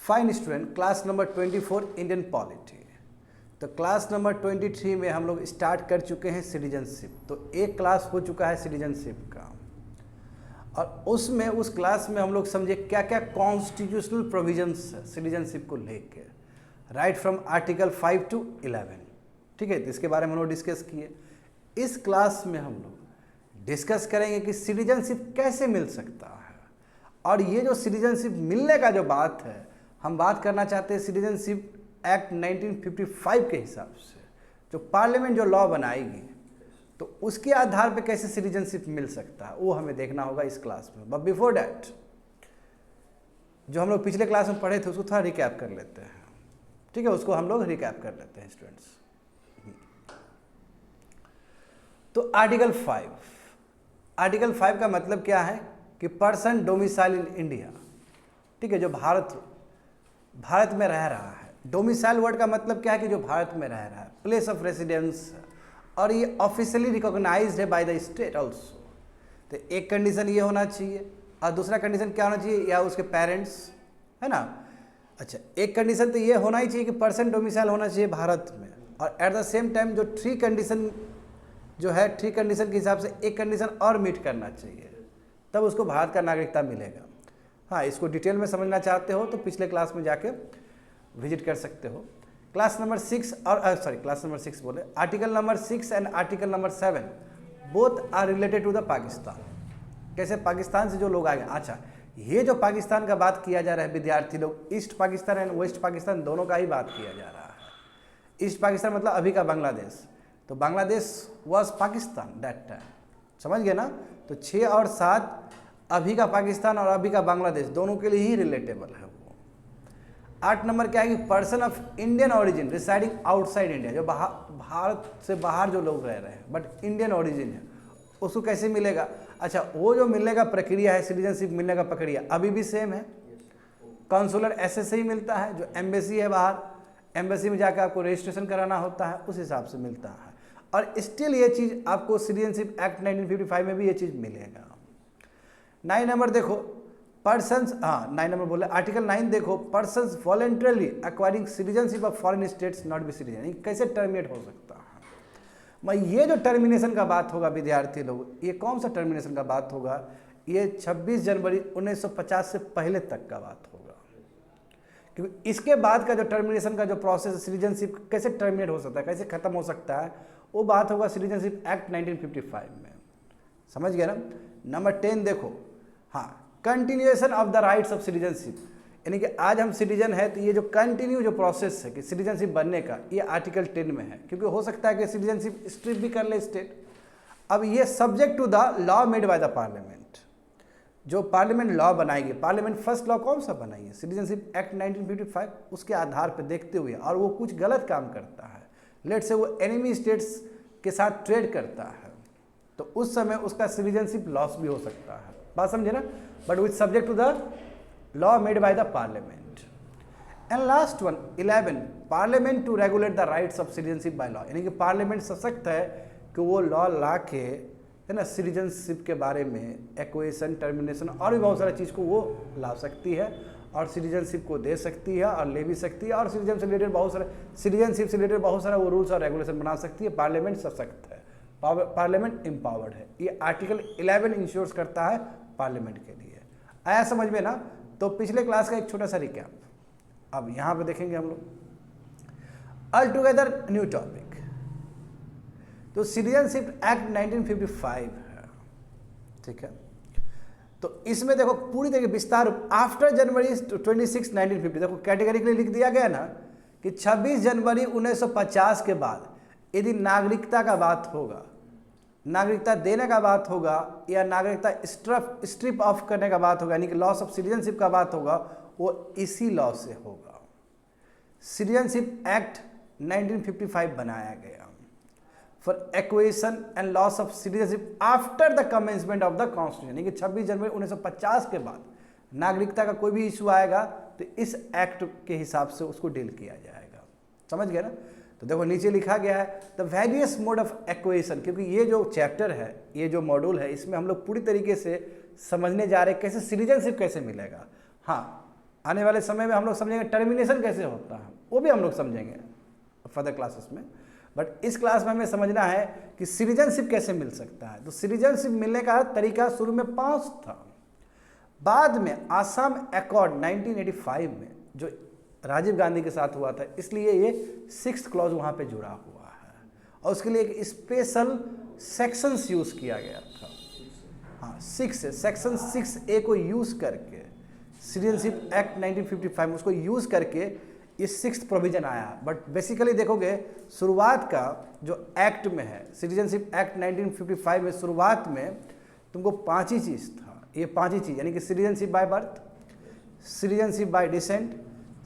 Fine student, class number 24 Indian polity. तो class number 23 में हम लोग स्टार्ट कर चुके हैं सिटीजनशिप। तो एक क्लास हो चुका है सिटीजनशिप का, और उसमें उस क्लास में हम लोग समझे क्या क्या कॉन्स्टिट्यूशनल प्रोविजंस है सिटीजनशिप को लेके, राइट फ्रॉम आर्टिकल 5 to 11। ठीक है, तो इसके बारे में हम लोग डिस्कस किए। इस क्लास में हम लोग डिस्कस करेंगे कि सिटीजनशिप कैसे मिल सकता है, और ये जो सिटीजनशिप मिलने का जो बात है, हम बात करना चाहते हैं सिटीजनशिप एक्ट 1955 के हिसाब से, जो पार्लियामेंट जो लॉ बनाएगी तो उसके आधार पे कैसे सिटीजनशिप मिल सकता है वो हमें देखना होगा इस क्लास में। बट बिफोर डैट, जो हम लोग पिछले क्लास में पढ़े थे उसको थोड़ा रिकैप कर लेते हैं। ठीक है, उसको हम लोग रिकैप कर लेते हैं स्टूडेंट्स। तो आर्टिकल 5 का मतलब क्या है कि पर्सन डोमिसाइल इन इंडिया। ठीक है, जो भारत में रह रहा है। डोमिसाइल वर्ड का मतलब क्या है कि जो भारत में रह रहा है, प्लेस ऑफ रेसिडेंस, और ये ऑफिशियली रिकॉग्नाइज्ड है बाय द स्टेट ऑल्सो। तो एक कंडीशन ये होना चाहिए, और दूसरा कंडीशन क्या होना चाहिए, या उसके पेरेंट्स, है ना। अच्छा, एक कंडीशन तो ये होना ही चाहिए कि पर्सन डोमिसाइल होना चाहिए भारत में, और एट द सेम टाइम जो थ्री कंडीशन के हिसाब से एक कंडीशन और मीट करना चाहिए, तब उसको भारत का नागरिकता मिलेगा। हाँ, इसको डिटेल में समझना चाहते हो तो पिछले क्लास में जाके विजिट कर सकते हो। क्लास नंबर 6 और क्लास नंबर 6 बोले, article number 6 and article number 7 both are related to the Pakistan. कैसे पाकिस्तान से जो लोग आए। अच्छा, ये जो पाकिस्तान का बात किया जा रहा है विद्यार्थी लोग, east Pakistan and west Pakistan दोनों का ही बात किया जा रहा है। ईस्ट पाकिस्तान मतलब अभी का बांग्लादेश, तो Bangladesh was Pakistan that time, समझ गए ना। तो 6 और 7 अभी का पाकिस्तान और अभी का बांग्लादेश दोनों के लिए ही रिलेटेबल है वो। 8 नंबर क्या है कि person of Indian origin residing outside India, जो भारत से बाहर जो लोग रह रहे हैं बट इंडियन ओरिजिन है, उसको कैसे मिलेगा। अच्छा, वो जो मिलने का प्रक्रिया है, सिटीजनशिप मिलने का प्रक्रिया अभी भी सेम है। कॉन्सुलर ऐसे से ही मिलता है, जो एम्बेसी है बाहर, एम्बेसी में जाकर आपको रजिस्ट्रेशन कराना होता है, उस हिसाब से मिलता है। और स्टिल ये चीज़ आपको सिटीजनशिप एक्ट 1955 में भी ये चीज़ मिलेगा। 9 नंबर देखो, पर्सन्स, 9 नंबर बोले, आर्टिकल 9 देखो, persons voluntarily acquiring citizenship of foreign states not be citizen, कैसे टर्मिनेट हो सकता है। मैं ये जो टर्मिनेशन का बात होगा विद्यार्थी लोग, ये कौन सा टर्मिनेशन का बात होगा, ये 26 जनवरी 1950 से पहले तक का बात होगा, क्योंकि इसके बाद का जो टर्मिनेशन का जो प्रोसेस, सिटीजनशिप कैसे टर्मिनेट हो सकता है, कैसे खत्म हो सकता है, वो बात होगा सिटीजनशिप एक्ट 1955 में। समझ गया ना। नंबर 10 देखो, हाँ, continuation of the rights of citizenship, यानी कि आज हम सिटीजन है तो ये जो कंटिन्यू जो प्रोसेस है कि सिटीजनशिप बनने का, ये आर्टिकल 10 में है, क्योंकि हो सकता है कि सिटीजनशिप स्ट्रिप भी कर ले स्टेट। अब ये subject to the law made by the parliament, जो पार्लियामेंट लॉ बनाएगी। पार्लियामेंट फर्स्ट लॉ कौन सा बनाई है, सिटीजनशिप एक्ट 1955, उसके आधार पर देखते हुए, और वो कुछ गलत काम करता है, लेट से वो एनिमी स्टेट्स के साथ ट्रेड करता है, तो उस समय उसका सिटीजनशिप लॉस भी हो सकता है। बात समझे ना। But with subject to the law made by the parliament. And last one 11, parliament to regulate the rights of citizenship by law, यानी कि पार्लियामेंट सशक्त है कि वो लॉ ला के, है ना, सिटीजनशिप के बारे में एक्वेशन, टर्मिनेशन और भी बहुत सारी चीज़ को वो ला सकती है, और सिटीजनशिप को दे सकती है और ले भी सकती है, और सिटीजनशिप से रिलेटेड बहुत सारा वो रूल्स और रेगुलेशन बना सकती है। पार्लियामेंट सशक्त है, पार्लियामेंट एम्पावर्ड है। ये आर्टिकल 11 इंश्योर्स करता है पार्लियामेंट के लिए। आया समझ में ना। तो पिछले क्लास का एक छोटा सा रिकैप अब यहाँ पे देखेंगे हम लोग। ऑल टुगेदर न्यू टॉपिक, तो सिटीजनशिप एक्ट 1955 है, ठीक है। तो इसमें देखो पूरी तरीके विस्तार, आफ्टर जनवरी 26, 1950, देखो कैटेगरिकली लिख दिया गया ना कि 26 जनवरी 1950 के बाद यदि नागरिकता का बात होगा, नागरिकता देने का बात होगा, या नागरिकता स्ट्रिप ऑफ करने का बात होगा, यानी कि लॉस ऑफ सिटीजनशिप का बात होगा, वो इसी लॉ से होगा। सिटीजनशिप एक्ट 1955 बनाया गया for equation and loss of citizenship after the commencement of the constitution, यानी कि 26 जनवरी 1950 के बाद नागरिकता का कोई भी इशू आएगा तो इस एक्ट के हिसाब से उसको डील किया जाएगा। समझ गए ना। तो देखो नीचे लिखा गया है the various mode of equation, क्योंकि ये जो चैप्टर है, ये जो मॉड्यूल है, इसमें हम लोग पूरी तरीके से समझने जा रहे हैं कैसे सिटीजनशिप कैसे मिलेगा। हाँ, आने वाले समय में हम लोग समझेंगे टर्मिनेशन कैसे होता है, वो भी हम लोग समझेंगे फर्दर क्लासेस में। बट इस क्लास में हमें समझना है कि सिटीजनशिप कैसे मिल सकता है। तो सिटीजनशिप मिलने का तरीका शुरू में 5 था, बाद में आसाम अकॉर्ड 1985 में जो राजीव गांधी के साथ हुआ था, इसलिए ये 6th क्लॉज वहाँ पे जुड़ा हुआ है और उसके लिए एक स्पेशल सेक्शंस यूज़ किया गया था। हाँ, सेक्शन 6A को यूज़ करके सिटीजनशिप एक्ट 1955 उसको यूज़ करके ये 6th प्रोविज़न आया। बट बेसिकली देखोगे शुरुआत का जो एक्ट में है, सिटीजनशिप एक्ट 1955 में शुरुआत में तुमको 5 ही चीज़ था। ये 5 ही चीज़ यानी कि citizenship by birth, citizenship by decent,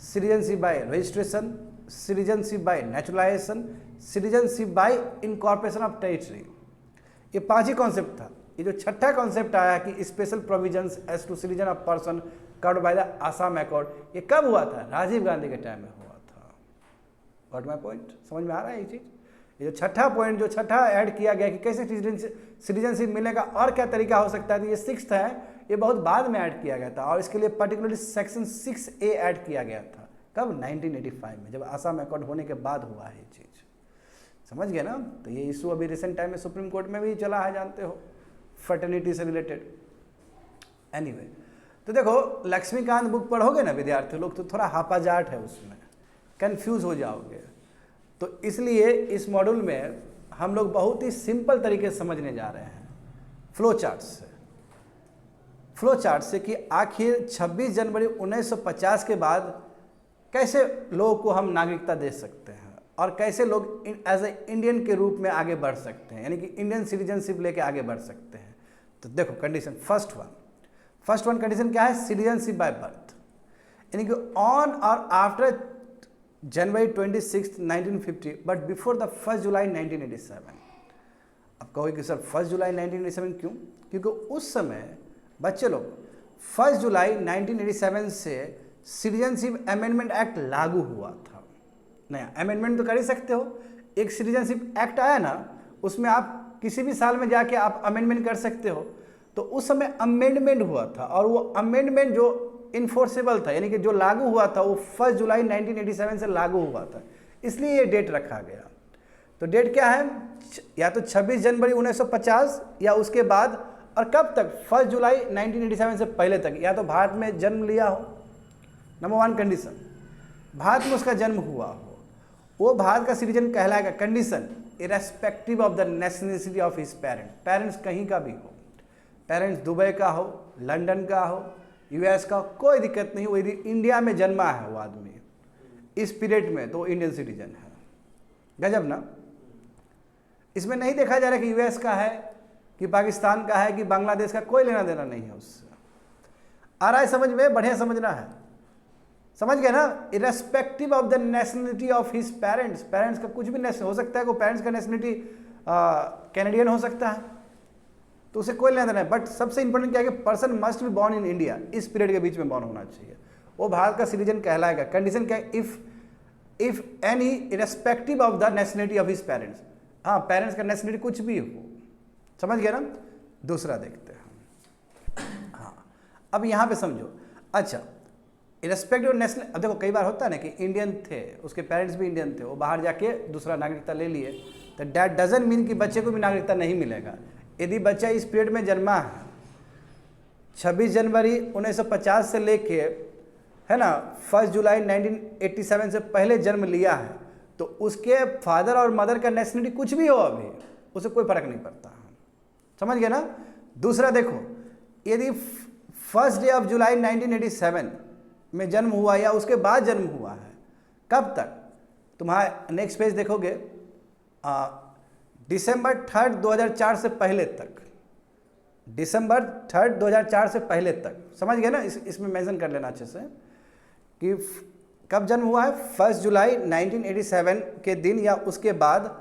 citizenship by registration, citizenship by naturalisation, citizenship by incorporation of territory, ये 5 ही कॉन्सेप्ट था। ये जो छठा कॉन्सेप्ट आया कि special provisions as to citizen of person covered by the Assam accord, ये कब हुआ था? राजीव गांधी के टाइम में हुआ था। व्हाट माय पॉइंट, समझ में आ रहा है ये चीज़? ये जो छठा पॉइंट, जो छठा ऐड किया गया कि कैसे सिटीजनशिप मिलने का और क्या तरीका हो सकता है, तो ये 6th है, ये बहुत बाद में ऐड किया गया था और इसके लिए पर्टिकुलरली सेक्शन 6A ऐड किया गया था। कब? 1985 में, जब आसाम अकॉर्ड होने के बाद हुआ है ये चीज़। समझ गए ना? तो ये इशू अभी रिसेंट टाइम में सुप्रीम कोर्ट में भी चला है, जानते हो, फर्टिलिटी से रिलेटेड। एनीवे, तो देखो लक्ष्मीकांत बुक पढ़ोगे ना विद्यार्थी लोग, तो थोड़ा हापाजाट है, उसमें कंफ्यूज हो जाओगे। तो इसलिए इस मॉड्यूल में हम लोग बहुत ही सिंपल तरीके से समझने जा रहे हैं, फ्लो चार्ट से कि आखिर 26 जनवरी 1950 के बाद कैसे लोगों को हम नागरिकता दे सकते हैं और कैसे लोग एज ए इंडियन के रूप में आगे बढ़ सकते हैं, यानी कि इंडियन सिटीजनशिप लेके आगे बढ़ सकते हैं। तो देखो कंडीशन, फर्स्ट वन कंडीशन क्या है? सिटीजनशिप बाय बर्थ, यानी कि ऑन और after January 26, 1950 but before the 1 जुलाई 1987। अब कहोगे कि सर 1 जुलाई 1987 क्यों? क्योंकि उस समय बच्चे लोग 1 जुलाई 1987 से सिटीजनशिप अमेंडमेंट एक्ट लागू हुआ था। नया अमेंडमेंट तो कर ही सकते हो, एक सिटीजनशिप एक्ट आया ना, उसमें आप किसी भी साल में जाके आप अमेंडमेंट कर सकते हो। तो उस समय अमेंडमेंट हुआ था और वो अमेंडमेंट जो इन्फोर्सेबल था, यानी कि जो लागू हुआ था, वो 1 जुलाई 1987 से लागू हुआ था, इसलिए ये डेट रखा गया। तो डेट क्या है? या तो 26 जनवरी 1950 या उसके बाद, और कब तक? 1 जुलाई 1987 से पहले तक या तो भारत में जन्म लिया हो, नंबर 1 कंडीशन, भारत में उसका जन्म हुआ हो, वो भारत का सिटीजन कहलाएगा। Condition, irrespective of the nationality of his parents कहीं का भी हो, पेरेंट्स दुबई का हो, लंदन का हो, US का, कोई दिक्कत नहीं, वो यदि इंडिया में जन्मा है वो आदमी इस पीरियड में, तो इंडियन सिटीजन है। गजब ना? इसमें नहीं देखा जा रहा कि US का है कि पाकिस्तान का है कि बांग्लादेश का, कोई लेना देना नहीं है उससे। आ रहा है समझ में? बढ़िया समझना है, समझ गए ना? Irrespective of the nationality of his parents का कुछ भी नेशन हो सकता है, को पेरेंट्स का नेशनलिटी कैनेडियन हो सकता है, तो उसे कोई लेना देना है। बट सबसे इंपॉर्टेंट क्या है कि person must be born in India, इस पीरियड के बीच में बॉर्न होना चाहिए, वो भारत का सिटीजन कहलाएगा। कंडीशन क्या है? If any irrespective of the nationality of his parents, हाँ, पेरेंट्स का नेशनलिटी कुछ भी हो। समझ गए ना? दूसरा देखते हैं। हाँ, अब यहाँ पे समझो। अच्छा, इरेस्पेक्टिव नेशनल, अब देखो कई बार होता है ना कि इंडियन थे, उसके पेरेंट्स भी इंडियन थे, वो बाहर जाके दूसरा नागरिकता ले लिए, तो दैट डजंट मीन कि बच्चे को भी नागरिकता नहीं मिलेगा। यदि बच्चा इस पीरियड में जन्मा है, 26 जनवरी 1950 से लेके, है ना, 1 जुलाई 1987 से पहले जन्म लिया है, तो उसके फादर और मदर का नेशनलिटी कुछ भी हो, अभी उसे कोई फर्क नहीं पड़ता। समझ गए ना? दूसरा देखो, यदि 1 डे ऑफ जुलाई 1987 में जन्म हुआ या उसके बाद जन्म हुआ है, कब तक? तुम्हारा नेक्स्ट पेज देखोगे, दिसंबर 3, 2004 से पहले तक, दिसंबर 3, 2004 से पहले तक। समझ गए ना? इसमें मेंशन कर लेना अच्छे से कि कब जन्म हुआ है, 1 जुलाई 1987 के दिन या उसके बाद,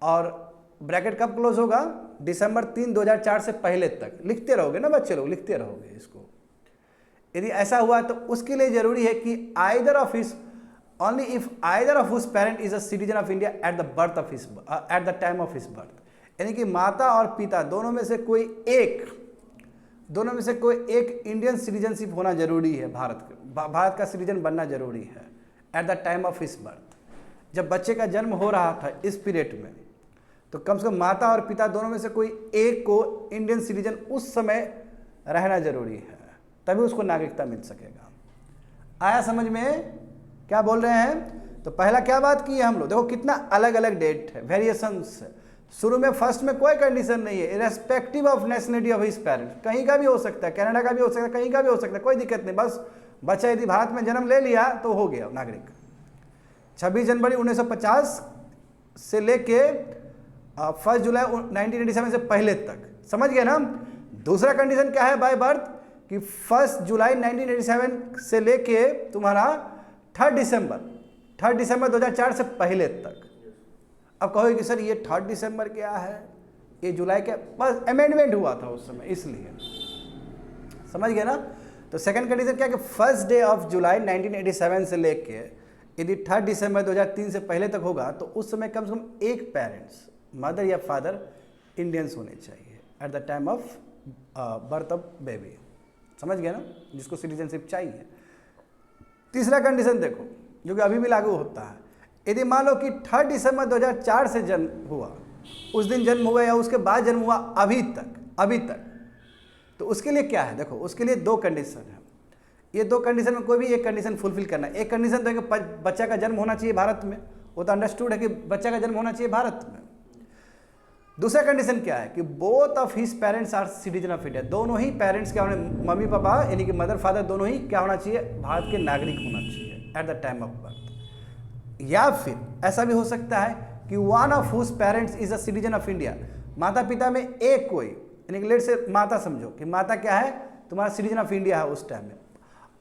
और ब्रैकेट कब क्लोज होगा? दिसंबर 3, 2004 से पहले तक। लिखते रहोगे ना बच्चे लोग, लिखते रहोगे इसको। यदि ऐसा हुआ तो उसके लिए जरूरी है कि either of his, only if either of whose parent is a citizen of India at the birth of his at the time of his birth, यानी कि माता और पिता दोनों में से कोई एक इंडियन सिटीजनशिप होना जरूरी है भारत का सिटीजन बनना जरूरी है eight the time of his birth. जब बच्चे का जन्म हो रहा था इस पीरियड में, तो कम से कम माता और पिता दोनों में से कोई एक को इंडियन सिटीजन उस समय रहना जरूरी है, तभी उसको नागरिकता मिल सकेगा। आया समझ में क्या बोल रहे हैं? तो पहला क्या बात की है हम लोग, देखो कितना अलग अलग डेट है, वेरिएशंस है। शुरू में फर्स्ट में कोई कंडीशन नहीं है, irrespective of nationality of his parents, कहीं का भी हो सकता है, कनाडा का भी हो सकता है, कहीं का भी हो सकता है, कोई दिक्कत नहीं। बस बच्चा यदि भारत में जन्म ले लिया तो हो गया नागरिक। 26 जनवरी 1950 से लेके 1 जुलाई 1987 से पहले तक, समझ गए ना। दूसरा कंडीशन क्या है बाय बर्थ, कि 1 जुलाई 1987 से लेके तुम्हारा 3 दिसंबर 2004 से पहले तक। अब कहोगे कि सर ये 3 दिसंबर क्या है, ये जुलाई क्या, बस अमेंडमेंट हुआ था उस समय इसलिए, समझ गए ना। तो सेकंड कंडीशन क्या है कि 1 डे ऑफ जुलाई 1987 से लेके यदि 3 दिसंबर 2003 से पहले तक होगा तो उस समय कम से कम एक पेरेंट्स, मदर या फादर, इंडियंस होने चाहिए at the time of birth of baby, समझ गए ना, जिसको सिटीजनशिप चाहिए। तीसरा कंडीशन देखो जो कि अभी भी लागू होता है, यदि मान लो कि 3 दिसंबर 2004 से जन्म हुआ, उस दिन जन्म हुआ या उसके बाद जन्म हुआ अभी तक, तो उसके लिए क्या है, देखो उसके लिए 2 कंडीशन है। ये 2 कंडीशन में कोई भी एक कंडीशन फुलफिल करना है। एक कंडीशन तो है कि बच्चा का जन्म होना चाहिए भारत में, वो तो अंडरस्टूड है कि बच्चा का जन्म होना चाहिए भारत में। दूसरा कंडीशन क्या है कि both of his parents are citizen of India, दोनों ही पेरेंट्स क्या होने, मम्मी पापा यानी कि मदर फादर दोनों ही क्या होना चाहिए, भारत के नागरिक होना चाहिए at the time of birth. या फिर ऐसा भी हो सकता है कि one of whose parents is a citizen of India, माता पिता में एक कोई, यानी कि लेट से माता समझो कि माता क्या है, तुम्हारा सिटीजन ऑफ इंडिया है उस टाइम में,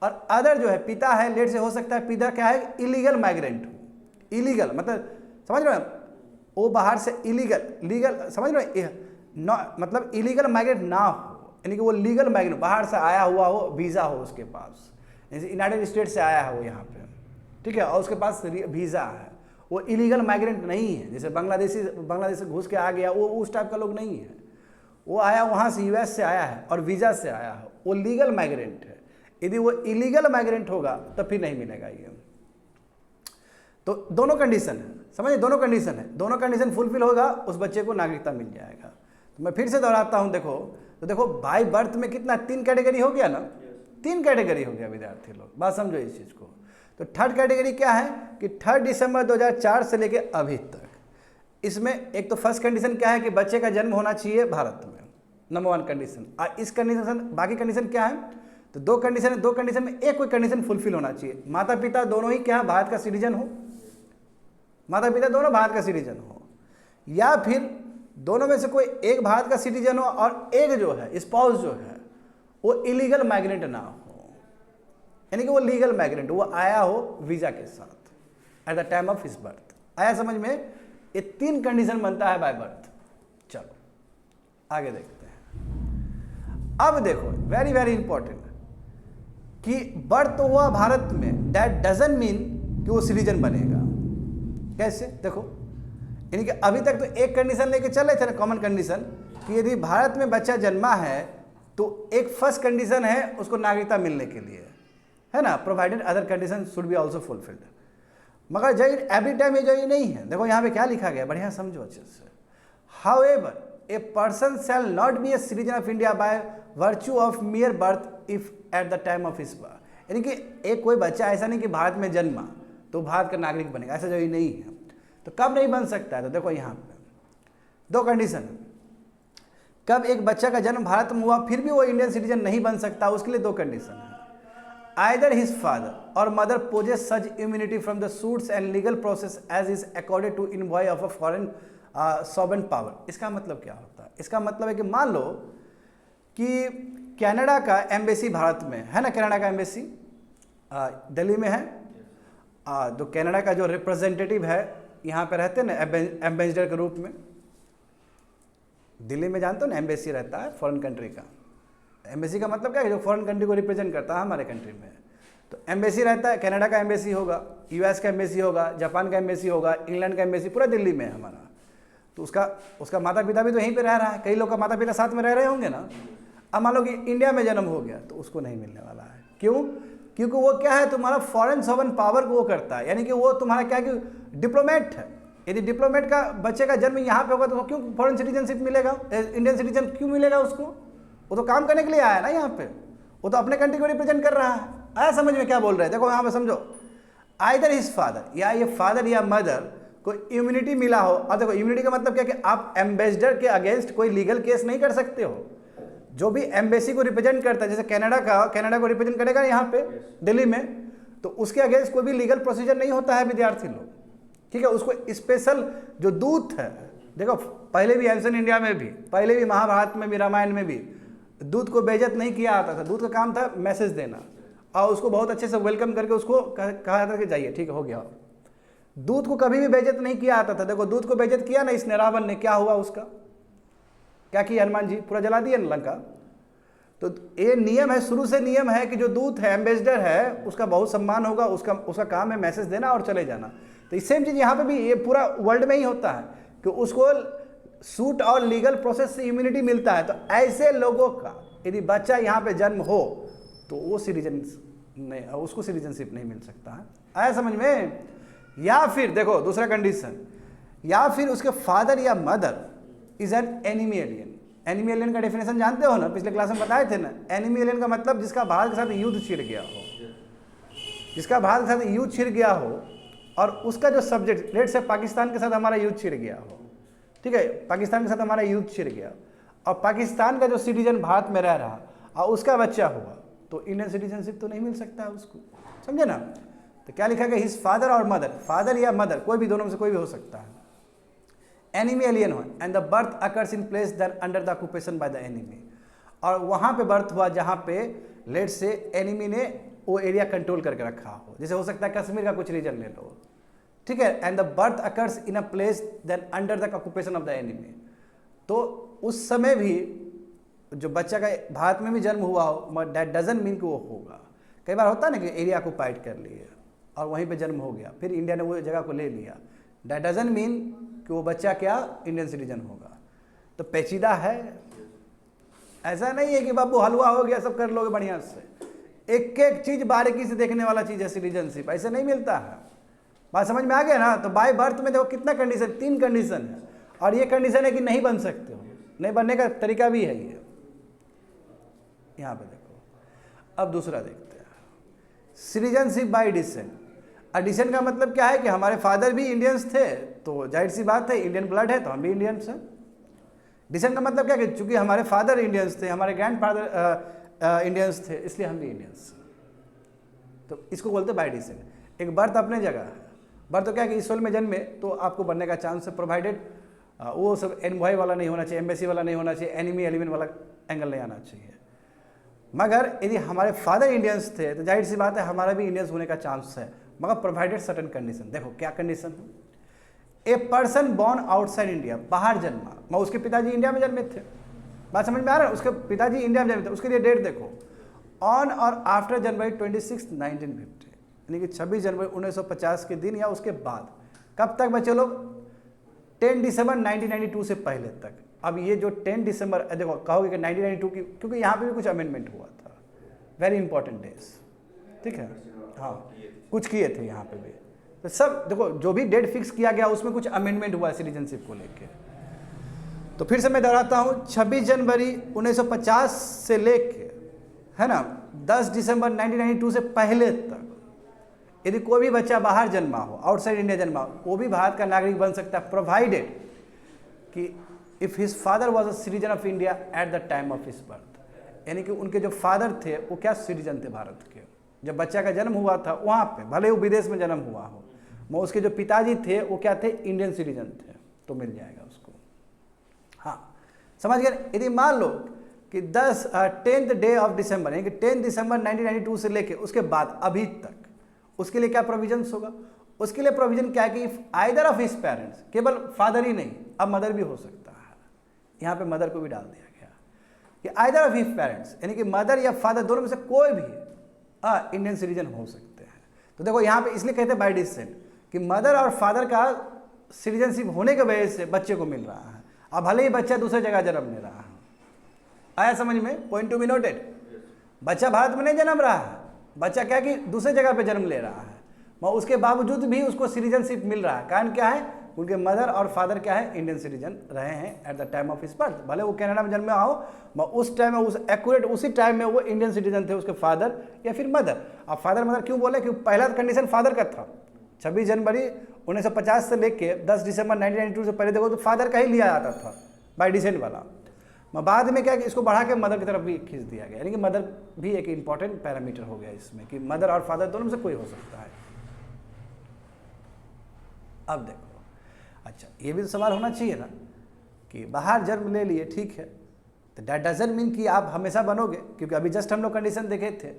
और अदर जो है पिता है, लेट से हो सकता है पिता क्या है, इलीगल माइग्रेंट हो। इलीगल मतलब समझ रहे हो, वो बाहर से लीगल समझ रहे हो, मतलब इलीगल माइग्रेंट ना हो, यानी कि वो लीगल माइग्रेंट बाहर से आया हुआ हो, वीज़ा हो उसके पास, जैसे यूनाइटेड स्टेट से आया है वो यहाँ पे, ठीक है, और उसके पास वीज़ा है, वो इलीगल माइग्रेंट नहीं है। जैसे बांग्लादेश से घुस के आ गया, वो उस टाइप का लोग नहीं है, वो आया वहाँ से यूएस से आया है और वीज़ा से आया है, वो लीगल माइग्रेंट है। यदि वो इलीगल माइग्रेंट होगा तो फिर नहीं मिलेगा ये। तो दोनों कंडीशन है, समझिए, दोनों कंडीशन है, दोनों कंडीशन फुलफिल होगा उस बच्चे को नागरिकता मिल जाएगा। तो मैं फिर से दोहराता हूँ, देखो बाय बर्थ में कितना 3 कैटेगरी हो गया ना, 3 कैटेगरी हो गया विद्यार्थी लोग, बात समझो इस चीज़ को। तो 3rd कैटेगरी क्या है कि 3 दिसंबर 2004 से लेके अभी तक, इसमें एक तो फर्स्ट कंडीशन क्या है कि बच्चे का जन्म होना चाहिए भारत में, नंबर 1 कंडीशन। और इस कंडीशन, बाकी कंडीशन क्या है, तो 2 कंडीशन है, 2 कंडीशन में एक कोई कंडीशन फुलफिल होना चाहिए, माता पिता दोनों ही क्या भारत का सिटीजन हो, माता पिता दोनों भारत का सिटीजन हो, या फिर दोनों में से कोई एक भारत का सिटीजन हो और एक जो है स्पाउस जो है वो इलीगल माइग्रेंट ना हो, यानी कि वो लीगल माइग्रेंट, वो आया हो वीज़ा के साथ eight the time of his birth. आया समझ में? ये 3 कंडीशन बनता है बाय बर्थ। चलो आगे देखते हैं। अब देखो वेरी वेरी इंपॉर्टेंट कि बर्थ तो हुआ भारत में, दैट डजंट मीन कि वो सिटीजन बनेगा। कैसे? देखो, यानी कि अभी तक तो एक कंडीशन लेके चल रहे थे ना, कॉमन कंडीशन, कि यदि भारत में बच्चा जन्मा है तो एक फर्स्ट कंडीशन है उसको नागरिकता मिलने के लिए, है ना, provided other condition should be also fulfilled. मगर जय एवरी टाइम ये नहीं है। देखो यहाँ पे क्या लिखा गया, बढ़िया समझो अच्छे से। However a person shall not be A citizen of India by virtue of मियर birth if at the time of his birth, यानी कि एक कोई बच्चा ऐसा नहीं कि भारत में जन्मा तो भारत का नागरिक बनेगा, ऐसा जो नहीं है। तो कब नहीं बन सकता है? तो देखो यहाँ पे 2 कंडीशन है। कब एक बच्चा का जन्म भारत में हुआ फिर भी वो इंडियन सिटीजन नहीं बन सकता, उसके लिए 2 कंडीशन है। आइदर हिज फादर और mother possesses such immunity from the suits and legal process as is accorded to envoy of a foreign sovereign power. इसका मतलब क्या होता है? इसका मतलब है कि मान लो कि कनाडा का एम्बेसी भारत में है ना, कनाडा का एम्बेसी दिल्ली में है, तो कनाडा का जो रिप्रेजेंटेटिव है यहाँ पे रहते हैं ना एम्बेसडर के रूप में, दिल्ली में जानते हो ना एम्बेसी रहता है फॉरेन कंट्री का। एम्बेसी का मतलब क्या है? जो फॉरेन कंट्री को रिप्रेजेंट करता है हमारे कंट्री में। तो एम्बेसी रहता है, कनाडा का एम्बेसी होगा, यूएस का एम्बेसी होगा, जापान का एम्बेसी होगा, इंग्लैंड का एम्बेसी पूरा दिल्ली में है हमारा। तो उसका माता पिता भी तो यहीं पे रह रहा है, कई लोग का माता पिता साथ में रह रहे होंगे ना। अब मान लो कि इंडिया में जन्म हो गया तो उसको नहीं मिलने वाला है। क्यों? क्योंकि वो क्या है, तुम्हारा फॉरेन सॉवरेन पावर को वो करता है, यानी कि वो तुम्हारा क्या है कि डिप्लोमेट है। यदि डिप्लोमेट का बच्चे का जन्म यहाँ पे होगा तो क्यों फॉरेन सिटीजनशिप मिलेगा, इंडियन सिटीजन क्यों मिलेगा उसको? वो तो काम करने के लिए आया है ना यहाँ पे, वो तो अपने कंट्री को रिप्रेजेंट कर रहा है। आया समझ में क्या बोल रहे हैं? देखो यहाँ पे समझो, आइदर हिज फादर, या ये फादर या मदर को इम्यूनिटी मिला हो। अब देखो इम्यूनिटी का मतलब क्या कि आप एम्बेसडर के अगेंस्ट कोई लीगल केस नहीं कर सकते हो। जो भी एम्बेसी को रिप्रेजेंट करता है, जैसे कनाडा को रिप्रेजेंट करेगा यहाँ पे दिल्ली में, तो उसके अगेंस्ट कोई भी लीगल प्रोसीजर नहीं होता है विद्यार्थी लोग, ठीक है। उसको स्पेशल जो दूत है, देखो पहले भी एंशिएंट इंडिया में भी, पहले भी महाभारत में भी, रामायण में भी दूत को बेइज्जत नहीं किया जाता था। दूत का काम था मैसेज देना, और उसको बहुत अच्छे से वेलकम करके उसको कहा था कि जाइए, ठीक है हो गया। दूत को कभी भी बेइज्जत नहीं किया जाता था। देखो दूत को बेइज्जत किया ना इसने, रावण ने, क्या हुआ उसका? क्या किया हनुमान जी? पूरा जला दिया ना लंका। तो ये नियम है, शुरू से नियम है कि जो दूत है, एम्बेसडर है, उसका बहुत सम्मान होगा, उसका काम है मैसेज देना और चले जाना। तो सेम चीज़ यहाँ पे भी, ये पूरा वर्ल्ड में ही होता है कि उसको सूट और लीगल प्रोसेस से इम्यूनिटी मिलता है। तो ऐसे लोगों का यदि बच्चा यहाँ पे जन्म हो तो वो सिटीजन नहीं, उसको सिटीजनशिप नहीं मिल सकता है। आया समझ में? या फिर देखो दूसरा कंडीशन, या फिर उसके फादर या mother is an enemy alien. Enemy alien का डेफिनेशन जानते हो ना, पिछले क्लास में बताए थे ना। एनिमी एलियन का मतलब जिसका भारत के साथ युद्ध छिड़ गया हो, जिसका भारत के साथ युद्ध छिड़ गया हो, और उसका जो सब्जेक्ट, लेट से पाकिस्तान के साथ हमारा युद्ध छिड़ गया हो, ठीक है, पाकिस्तान के साथ हमारा युद्ध छिड़ गया, और पाकिस्तान का जो सिटीजन भारत में रह रहा और उसका बच्चा हुआ, तो इंडियन सिटीजनशिप तो नहीं मिल सकता है उसको, समझे ना। तो क्या लिखा गया? हिज फादर और मदर, फादर या मदर कोई भी, दोनों में से कोई भी हो सकता है, एनिमी एलियन हो, and the birth occurs in place that under the occupation by the enemy, और वहाँ पे बर्थ हुआ जहाँ पे लेट से एनिमी ने वो एरिया कंट्रोल करके रखा हो। जैसे हो सकता है कश्मीर का कुछ रीजन ले लो, ठीक है, and the birth occurs in a place then under the occupation of the enemy. तो उस समय भी जो बच्चा का भारत में भी जन्म हुआ हो, दैट डजंट मीन कि वो होगा। कई बार होता है ना कि एरिया को ऑक्युपाइड कर लिए और वहीं पे जन्म हो गया, फिर इंडिया ने वो जगह को ले लिया, दैट डजंट मीन कि वो बच्चा क्या इंडियन सिटीजन होगा। तो पेचीदा है, ऐसा नहीं है कि बाबू हलवा हो गया सब कर लोगे बढ़िया से। एक एक चीज़ बारीकी से देखने वाला चीज़ है सिटीजनशिप, ऐसे नहीं मिलता है। बात समझ में आ गया ना। तो बाय बर्थ में देखो कितना कंडीशन, 3 कंडीशन है, और ये कंडीशन है कि नहीं बन सकते हो, नहीं बनने का तरीका भी है ये। यहाँ पे देखो, अब दूसरा देखते हैं, सिटीजनशिप बाय डिसेंट। डिसेंट का मतलब क्या है कि हमारे फादर भी इंडियंस थे, तो जाहिर सी बात है इंडियन ब्लड है तो हम भी इंडियंस हैं। डिसेंट का मतलब क्या कि चूंकि हमारे फादर इंडियंस थे, हमारे ग्रैंड फादर इंडियंस थे, इसलिए हम भी इंडियंस, तो इसको बोलते बाय डिसेंट। एक बर्थ अपने जगह है, बर्थ तो क्या है कि इस वर्ल्ड में जन्मे तो आपको बनने का चांस है, प्रोवाइडेड वो सब एनवॉय वाला नहीं होना चाहिए, एम्बेसी वाला नहीं होना चाहिए, एनिमी एलिमेंट वाला एंगल नहीं आना चाहिए। मगर यदि हमारे फादर इंडियंस थे तो जाहिर सी बात है हमारा भी इंडियंस होने का चांस है, मगर प्रोवाइडेड सर्टेन कंडीशन। देखो क्या कंडीशन है? A person born outside India, बाहर जन्मा, मैं उसके पिताजी इंडिया में जन्मे थे, बात समझ में आ रहा है, उसके पिताजी इंडिया में जन्मे थे, उसके लिए डेट देखो, ऑन और आफ्टर जनवरी 26, 1950, यानी कि 26 जनवरी 1950 के दिन या उसके बाद। कब तक बच्चे लोग? 10 दिसंबर 1992 से पहले तक। अब ये जो 10 दिसंबर, देखो कहोगे कि 1992 की, क्योंकि यहाँ पे भी कुछ अमेंडमेंट हुआ था, वेरी इंपॉर्टेंट डेज, ठीक है, हाँ कुछ किए थे यहाँ पे भी। तो सब देखो जो भी डेट फिक्स किया गया उसमें कुछ अमेंडमेंट हुआ सिटीजनशिप को लेके। तो फिर से मैं दोहराता हूँ, 26 जनवरी 1950 से लेके, है ना, 10 दिसंबर 1992 से पहले तक यदि कोई भी बच्चा बाहर जन्मा हो, आउटसाइड इंडिया जन्मा हो, वो भी भारत का नागरिक बन सकता है, प्रोवाइडेड कि if his father was a citizen of India at the time of his birth, यानी कि उनके जो फादर थे वो क्या सिटीजन थे भारत के, जब बच्चा का जन्म हुआ था वहाँ पे, भले वो विदेश में जन्म हुआ हो, मगर उसके जो पिताजी थे वो क्या थे? इंडियन सिटीजन थे, तो मिल जाएगा उसको। हाँ समझ गए? यदि मान लो कि 10th डे ऑफ डिसम्बर, यानी कि 10 दिसंबर 1992 से लेके उसके बाद अभी तक, उसके लिए क्या प्रोविजंस होगा? उसके लिए प्रोविजन क्या है कि if either of his parents, केवल फादर ही नहीं, अब मदर भी हो सकता है, यहाँ पे मदर को भी डाल दिया गया कि आइदर ऑफ हिज पेरेंट्स, यानी कि मदर या फादर दोनों में से कोई भी इंडियन सिटीजन हो सकते हैं। तो देखो यहाँ पे इसलिए कहते हैं बाय डिसेंट कि मदर और फादर का सिटीजनशिप होने की वजह से बच्चे को मिल रहा है, अब भले ही बच्चा दूसरे जगह जन्म ले रहा है। आया समझ में? Point to be noted. बच्चा भारत में नहीं जन्म रहा है, बच्चा क्या है कि दूसरे जगह पे जन्म ले रहा है, मगर उसके बावजूद भी उसको सिटीजनशिप मिल रहा है। कारण क्या है, उनके मदर और फादर क्या है, इंडियन सिटीजन रहे हैं eight the time of his birth. भले वो कनाडा में जन्मे हो, मगर उस टाइम में, उस एक्यूरेट उसी टाइम में वो इंडियन सिटीजन थे, उसके फादर या फिर मदर। अब फादर मदर क्यों बोले, कि पहला कंडीशन फादर का था। 26 जनवरी 1950 से लेके 10 दिसंबर 1992 से पहले देखो तो फादर का ही लिया जाता था बाई डिसेंट वाला। बाद में क्या कि इसको बढ़ा के मदर की तरफ भी खींच दिया गया, यानी कि मदर भी एक इंपॉर्टेंट पैरामीटर हो गया इसमें, कि मदर और फादर दोनों में से कोई हो सकता है। अब देखो, अच्छा ये भी तो सवाल होना चाहिए ना कि बाहर जन्म ले लिए, ठीक है, तो दैट डजंट मीन कि आप हमेशा बनोगे, क्योंकि अभी जस्ट हम लोग कंडीशन देखे थे।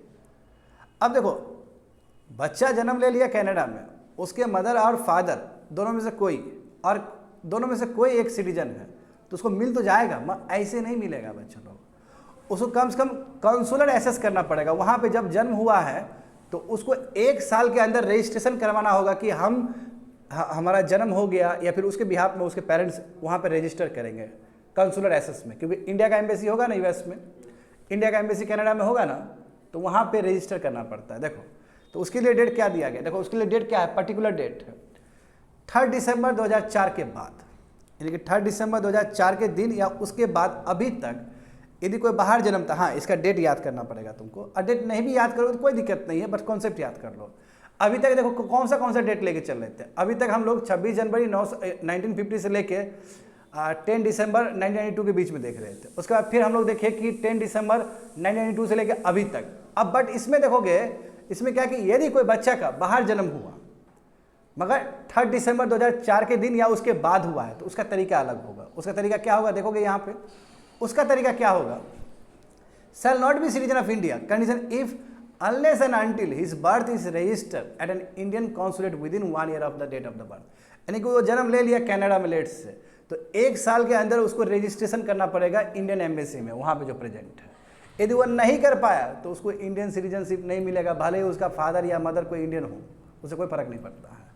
अब देखो, बच्चा जन्म ले लिया कनाडा में, उसके मदर और फादर दोनों में से कोई, और दोनों में से कोई एक सिटीजन है, तो उसको मिल तो जाएगा, ऐसे नहीं मिलेगा बच्चों लोग। उसको कम से कम कंसुलर एसेस करना पड़ेगा। वहाँ पे जब जन्म हुआ है तो उसको 1 साल के अंदर रजिस्ट्रेशन करवाना होगा कि हमारा जन्म हो गया, या फिर उसके बिहाफ में उसके पेरेंट्स वहाँ पे रजिस्टर करेंगे कंसुलर एसेस में, क्योंकि इंडिया का एम्बेसी होगा ना यूएस में, इंडिया का एम्बेसी कनाडा में होगा ना, तो वहाँ पे रजिस्टर करना पड़ता है। देखो, तो उसके लिए डेट क्या दिया गया, देखो उसके लिए डेट क्या है, पर्टिकुलर डेट है 3 दिसंबर 2004 के बाद, यानी कि 3 दिसंबर 2004 के दिन या उसके बाद अभी तक यदि कोई बाहर जन्मता, हाँ इसका डेट याद करना पड़ेगा तुमको, और डेट नहीं भी याद करो तो कोई दिक्कत नहीं है, बस कॉन्सेप्ट याद कर लो। अभी तक देखो कौन सा डेट लेके चल रहे थे, अभी तक हम लोग 26 जनवरी 1950 से लेके 10 दिसंबर 1992 के बीच में देख रहे थे। उसके बाद फिर हम लोग देखे कि 10 दिसंबर 1992 से लेके अभी तक। अब बट इसमें देखोगे, इसमें क्या कि यदि कोई बच्चा का बाहर जन्म हुआ मगर 3 दिसंबर 2004 के दिन या उसके बाद हुआ है, तो उसका तरीका अलग होगा। उसका तरीका क्या होगा, देखोगे यहाँ पे उसका तरीका क्या होगा, shall not be citizen of India condition if unless and until his birth is registered at an Indian consulate within 1 year of the date of the birth। यानी कि वो जन्म ले लिया कनाडा में लेट से, तो 1 साल के अंदर उसको रजिस्ट्रेशन करना पड़ेगा इंडियन एम्बेसी में, वहाँ पे जो प्रेजेंट है। यदि वो नहीं कर पाया तो उसको इंडियन सिटीजनशिप नहीं मिलेगा, भले ही उसका फादर या मदर कोई इंडियन हो, उसे कोई फर्क नहीं पड़ता है।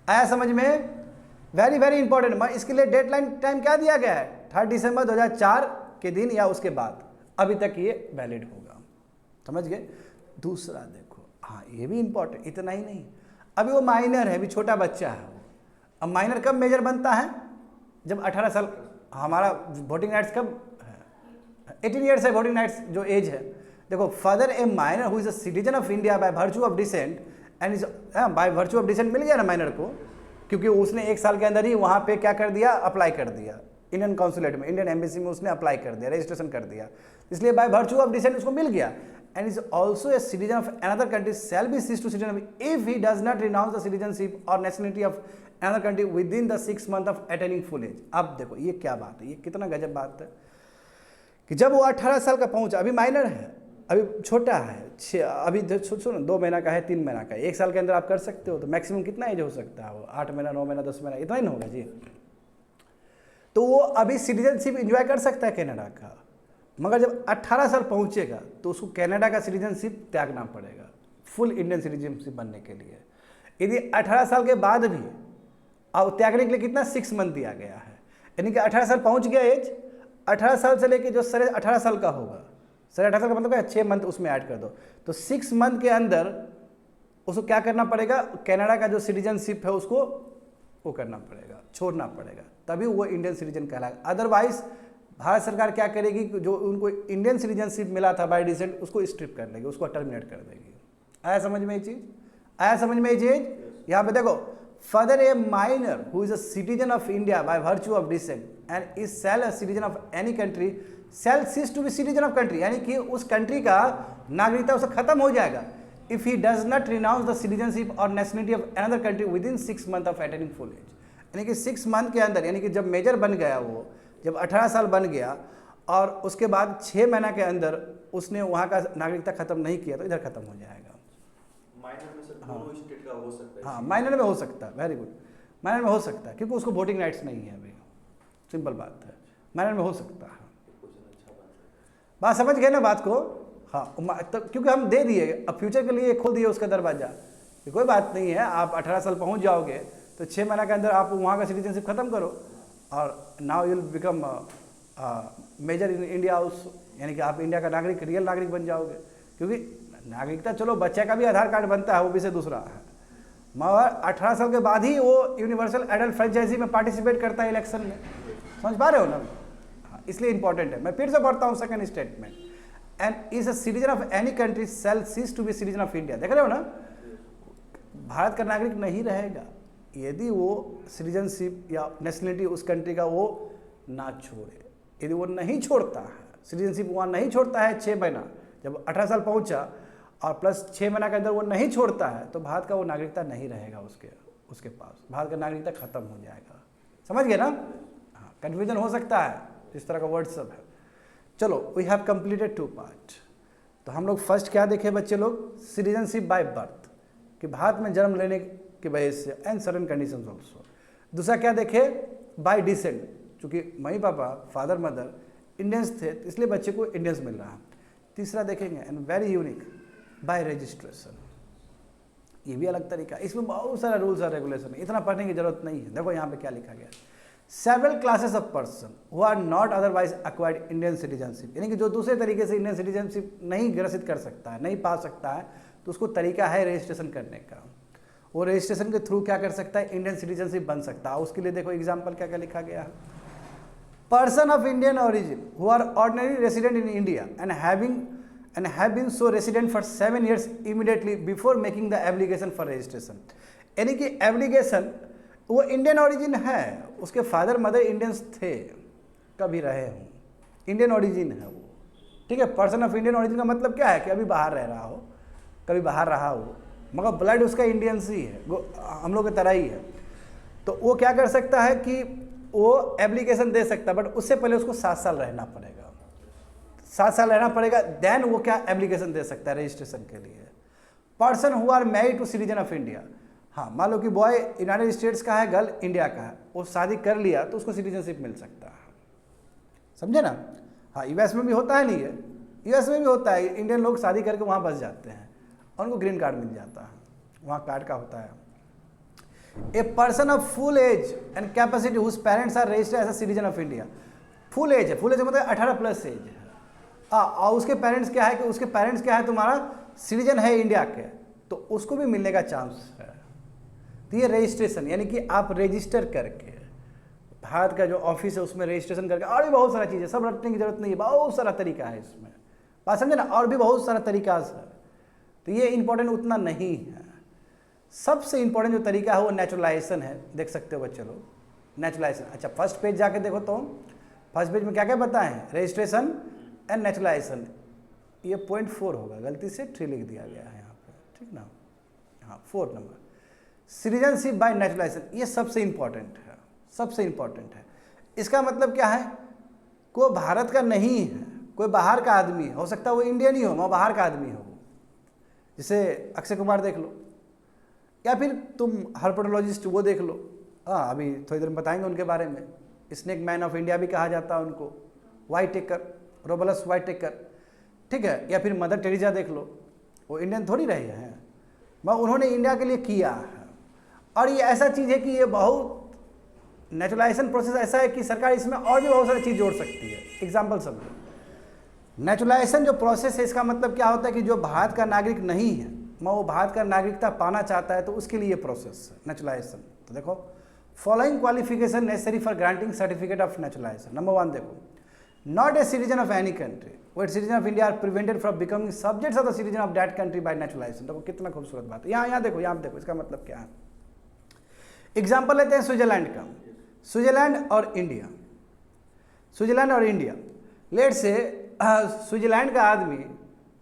आया समझ में, वेरी वेरी इंपॉर्टेंट। इसके लिए डेडलाइन टाइम क्या दिया गया है, 3 दिसंबर 2004 के दिन या उसके बाद अभी तक ये वैलिड होगा, समझ गए। दूसरा देखो, हाँ ये भी इंपॉर्टेंट, इतना ही नहीं, अभी वो माइनर है, अभी छोटा बच्चा है वो। अब माइनर कब मेजर बनता है, जब 18 साल, हमारा वोटिंग राइट्स कब है, 18 ईयर्स है वोटिंग राइट्स जो एज है। देखो, father a minor who is a citizen of India by virtue of descent and is, by virtue of descent मिल गया ना माइनर को, क्योंकि उसने 1 साल के अंदर ही वहाँ पे क्या कर दिया, अप्लाई कर दिया इंडियन कॉन्सुलेट में, इंडियन एम्बेसी में उसने अप्लाई कर दिया, रजिस्ट्रेशन कर दिया, इसलिए बाय वर्च्यू ऑफ डिसेंट उसको मिल गया। And is also a citizen of another country shall be ceased to citizen if he does not renounce the citizenship or nationality of another country within the 6 months of attaining full age। अब देखो ये क्या बात है, ये कितना गजब बात है कि जब वो 18 साल का पहुंचा, अभी माइनर है, अभी छोटा है, अभी सुनो 2 महीना का है, 3 महीना का है, 1 साल के अंदर आप कर सकते हो, तो मैक्सिमम कितना एज हो सकता है वो, 8 महीना, 9 महीना, 10 महीना, इतना ही होगा जी। तो वो अभी सिटीजनशिप एंजॉय कर सकता है कनाडा का, मगर जब 18 साल पहुंचेगा तो उसको कनाडा का सिटीजनशिप त्यागना पड़ेगा फुल इंडियन सिटीजनशिप बनने के लिए। यदि 18 साल के बाद भी, अब त्यागने के लिए कितना 6 मंथ दिया गया है, यानी कि 18 साल पहुंच गया एज, 18 साल से लेके जो 18.5 साल का होगा, 18.5 साल का मतलब क्या, 6 मंथ उसमें ऐड कर दो, तो 6 मंथ के अंदर उसको क्या करना पड़ेगा, कनाडा का जो सिटीजनशिप है उसको वो करना पड़ेगा, छोड़ना पड़ेगा, तभी वो इंडियन सिटीजन कहलाएगा। अदरवाइज भारत सरकार क्या करेगी, जो उनको इंडियन सिटीजनशिप मिला था बाय डिसेंट, उसको स्ट्रिप कर देगी, उसको टर्मिनेट कर देगी। आया समझ में ये चीज़, आया समझ में ये चीज़। यहाँ पे देखो, further a minor who is a citizen of India by virtue of descent and is shall a citizen of any country shall cease to be citizen of country, यानी कि उस कंट्री का नागरिकता उसे खत्म हो जाएगा if he does not renounce the citizenship और nationality of another country within 6 month of attaining full age. यानी कि 6 मंथ के अंदर, यानी कि जब मेजर बन गया वो, जब 18 साल बन गया और उसके बाद 6 महीना के अंदर उसने वहाँ का नागरिकता खत्म नहीं किया, तो इधर खत्म हो जाएगा। माइनर में से दोनों स्टेट का हो सकता है। हाँ, माइनर में हो सकता है, वेरी गुड, माइनर में हो सकता है, क्योंकि उसको वोटिंग राइट्स नहीं है अभी, सिंपल बात है, माइनर में हो सकता है। बात समझ गए ना बात को, हाँ, तब क्योंकि हम दे दिए, अब फ्यूचर के लिए खोल दिए उसका दरवाजा, कोई बात नहीं है, आप 18 साल पहुँच जाओगे तो 6 महीना के अंदर आप वहाँ का सिटीजनशिप खत्म करो और now you will become major in India house, यानी कि आप इंडिया का नागरिक, रियल नागरिक बन जाओगे। क्योंकि नागरिकता चलो बच्चे का भी आधार कार्ड बनता है, वो भी से दूसरा है, मगर 18 साल के बाद ही वो यूनिवर्सल एडल्ट फ्रेंचाइजी में पार्टिसिपेट करता है इलेक्शन में। समझ पा रहे हो ना? हाँ, इसलिए इंपॉर्टेंट है। मैं फिर से पढ़ता हूँ second statement, and is a citizen of any country shall cease to be citizen of India. देख रहे हो ना, भारत का नागरिक नहीं रहेगा यदि वो सिटीजनशिप या नेशनलिटी उस कंट्री का वो ना छोड़े। यदि वो नहीं छोड़ता है, सिटीजनशिप वहाँ नहीं छोड़ता है 6 महीना, जब 18 साल पहुँचा और प्लस 6 महीना के अंदर वो नहीं छोड़ता है, तो भारत का वो नागरिकता नहीं रहेगा उसके पास, भारत का नागरिकता खत्म हो जाएगा। समझ गए ना? हाँ, कन्फ्यूजन हो सकता है, इस तरह का वर्ड सब है। चलो, वी हैव कंप्लीटेड 2 पार्ट। तो हम लोग फर्स्ट क्या देखे बच्चे लोग? सिटीजनशिप बाय बर्थ, कि भारत में जन्म लेने की वजह से, एंड सर्टेन कंडीशंस ऑल्सो। दूसरा क्या देखे? बाय डिसेंट, चूँकि mummy papa father mother Indians थे, इसलिए बच्चे को इंडियंस मिल रहा है। तीसरा देखेंगे, and very unique, bye registration. ये भी अलग तरीका, इसमें बहुत सारा रूल्स और रेगुलेशन है, इतना पढ़ने की जरूरत नहीं है। देखो यहाँ पे क्या लिखा गया, several classes of person who are not otherwise acquired Indian citizenship, यानी कि जो दूसरे तरीके से इंडियन सिटीजनशिप नहीं ग्रसित कर सकता है, नहीं पा सकता है, तो उसको तरीका है रजिस्ट्रेशन करने का। वो रजिस्ट्रेशन के थ्रू क्या कर सकता है? इंडियन सिटीजनशिप बन सकता है। उसके लिए देखो एग्जाम्पल क्या क्या लिखा गया है। Person of Indian origin who are ordinary resident in India and have been so resident for 7 years immediately before making the application for registration। यानी कि एप्लीकेशन वो इंडियन ओरिजिन है, उसके फादर मदर इंडियंस थे, कभी रहे हों, इंडियन ओरिजिन है वो, ठीक है। पर्सन ऑफ इंडियन ओरिजिन का मतलब क्या है? कि अभी बाहर रह रहा हो, कभी बाहर रहा हो, मगर ब्लड उसका इंडियंस ही है, हम लोग की तरह ही है। तो वो क्या कर सकता है कि वो एप्लीकेशन दे सकता है, बट उससे पहले उसको 7 साल रहना पड़ेगा, 7 साल रहना पड़ेगा, देन वो क्या एप्लीकेशन दे सकता है रजिस्ट्रेशन के लिए। Person who are married to citizen of India, हाँ, मान लो कि बॉय यूनाइटेड स्टेट्स का है, गर्ल इंडिया का है, वो शादी कर लिया तो उसको सिटीजनशिप मिल सकता है। समझे ना? हाँ, यूएस में भी होता है, नहीं है? यूएस में भी होता है, इंडियन लोग शादी करके वहाँ बस जाते हैं और उनको ग्रीन कार्ड मिल जाता है, वहाँ कार्ड का होता है। A person of full age and capacity whose parents are registered as a citizen of India. Full age है, फुल एज मतलब 18+ एज है। और उसके पेरेंट्स क्या है कि उसके पेरेंट्स क्या है, तुम्हारा सिटीजन है इंडिया के, तो उसको भी मिलने का चांस है। तो ये रजिस्ट्रेशन, यानी कि आप रजिस्टर करके भारत का जो ऑफिस है उसमें रजिस्ट्रेशन करके, और भी बहुत सारा चीज़ है, सब रटने की जरूरत नहीं है, बहुत सारा तरीका है इसमें, बात समझे ना? और भी बहुत सारा तरीका है, तो ये इंपॉर्टेंट उतना नहीं है। सबसे इंपॉर्टेंट जो तरीका है वो नेचुरलाइजेशन है। देख सकते हो बच्चे लोग, नेचुरलाइजेशन। अच्छा, फर्स्ट पेज जाके देखो तो फर्स्ट पेज में क्या क्या बताएं? Registration and naturalisation. ये पॉइंट 4 होगा, गलती से 3 लिख दिया गया है यहाँ पे, ठीक ना? हाँ, 4 नंबर, सिटीजनशिप बाय नेचुरलाइजेशन, ये सबसे इंपॉर्टेंट है, सबसे इंपॉर्टेंट है। इसका मतलब क्या है? कोई भारत का नहीं है, कोई बाहर का आदमी हो सकता है, वो इंडियन ही हो मगर बाहर का आदमी हो, जैसे अक्षय कुमार देख लो, या फिर तुम हर्पेटोलॉजिस्ट वो देख लो। हाँ, अभी थोड़ी देर में बताएंगे उनके बारे में। स्नेक मैन ऑफ इंडिया भी कहा जाता है उनको, वाइट टेकर, रोबलस वाइट टेकर, ठीक है। या फिर मदर टेरेसा देख लो, वो इंडियन थोड़ी रहे हैं, मगर उन्होंने इंडिया के लिए किया है। और ये ऐसा चीज़ है कि ये बहुत नेचुरलाइजेशन प्रोसेस ऐसा है कि सरकार इसमें और भी बहुत सारी चीज़ जोड़ सकती है। एग्जाम्पल समझो, नेचुरलाइजेशन जो प्रोसेस है, इसका मतलब क्या होता है कि जो भारत का नागरिक नहीं है मगर वो भारत का नागरिकता पाना चाहता है, तो उसके लिए प्रोसेस है नेचुरलाइजेशन। तो देखो, following qualification necessary for granting certificate of naturalisation. Number 1 देखो, not a citizen of any country but citizen of India are prevented from becoming subjects of the citizen of that country by naturalisation. देखो कितना खूबसूरत बात है। यहाँ देखो, यहाँ देखो, इसका मतलब क्या है। एग्जाम्पल लेते हैं स्विट्जरलैंड का, स्विट्जरलैंड और इंडिया, स्विट्जरलैंड और इंडिया। लेट से स्विट्जरलैंड का आदमी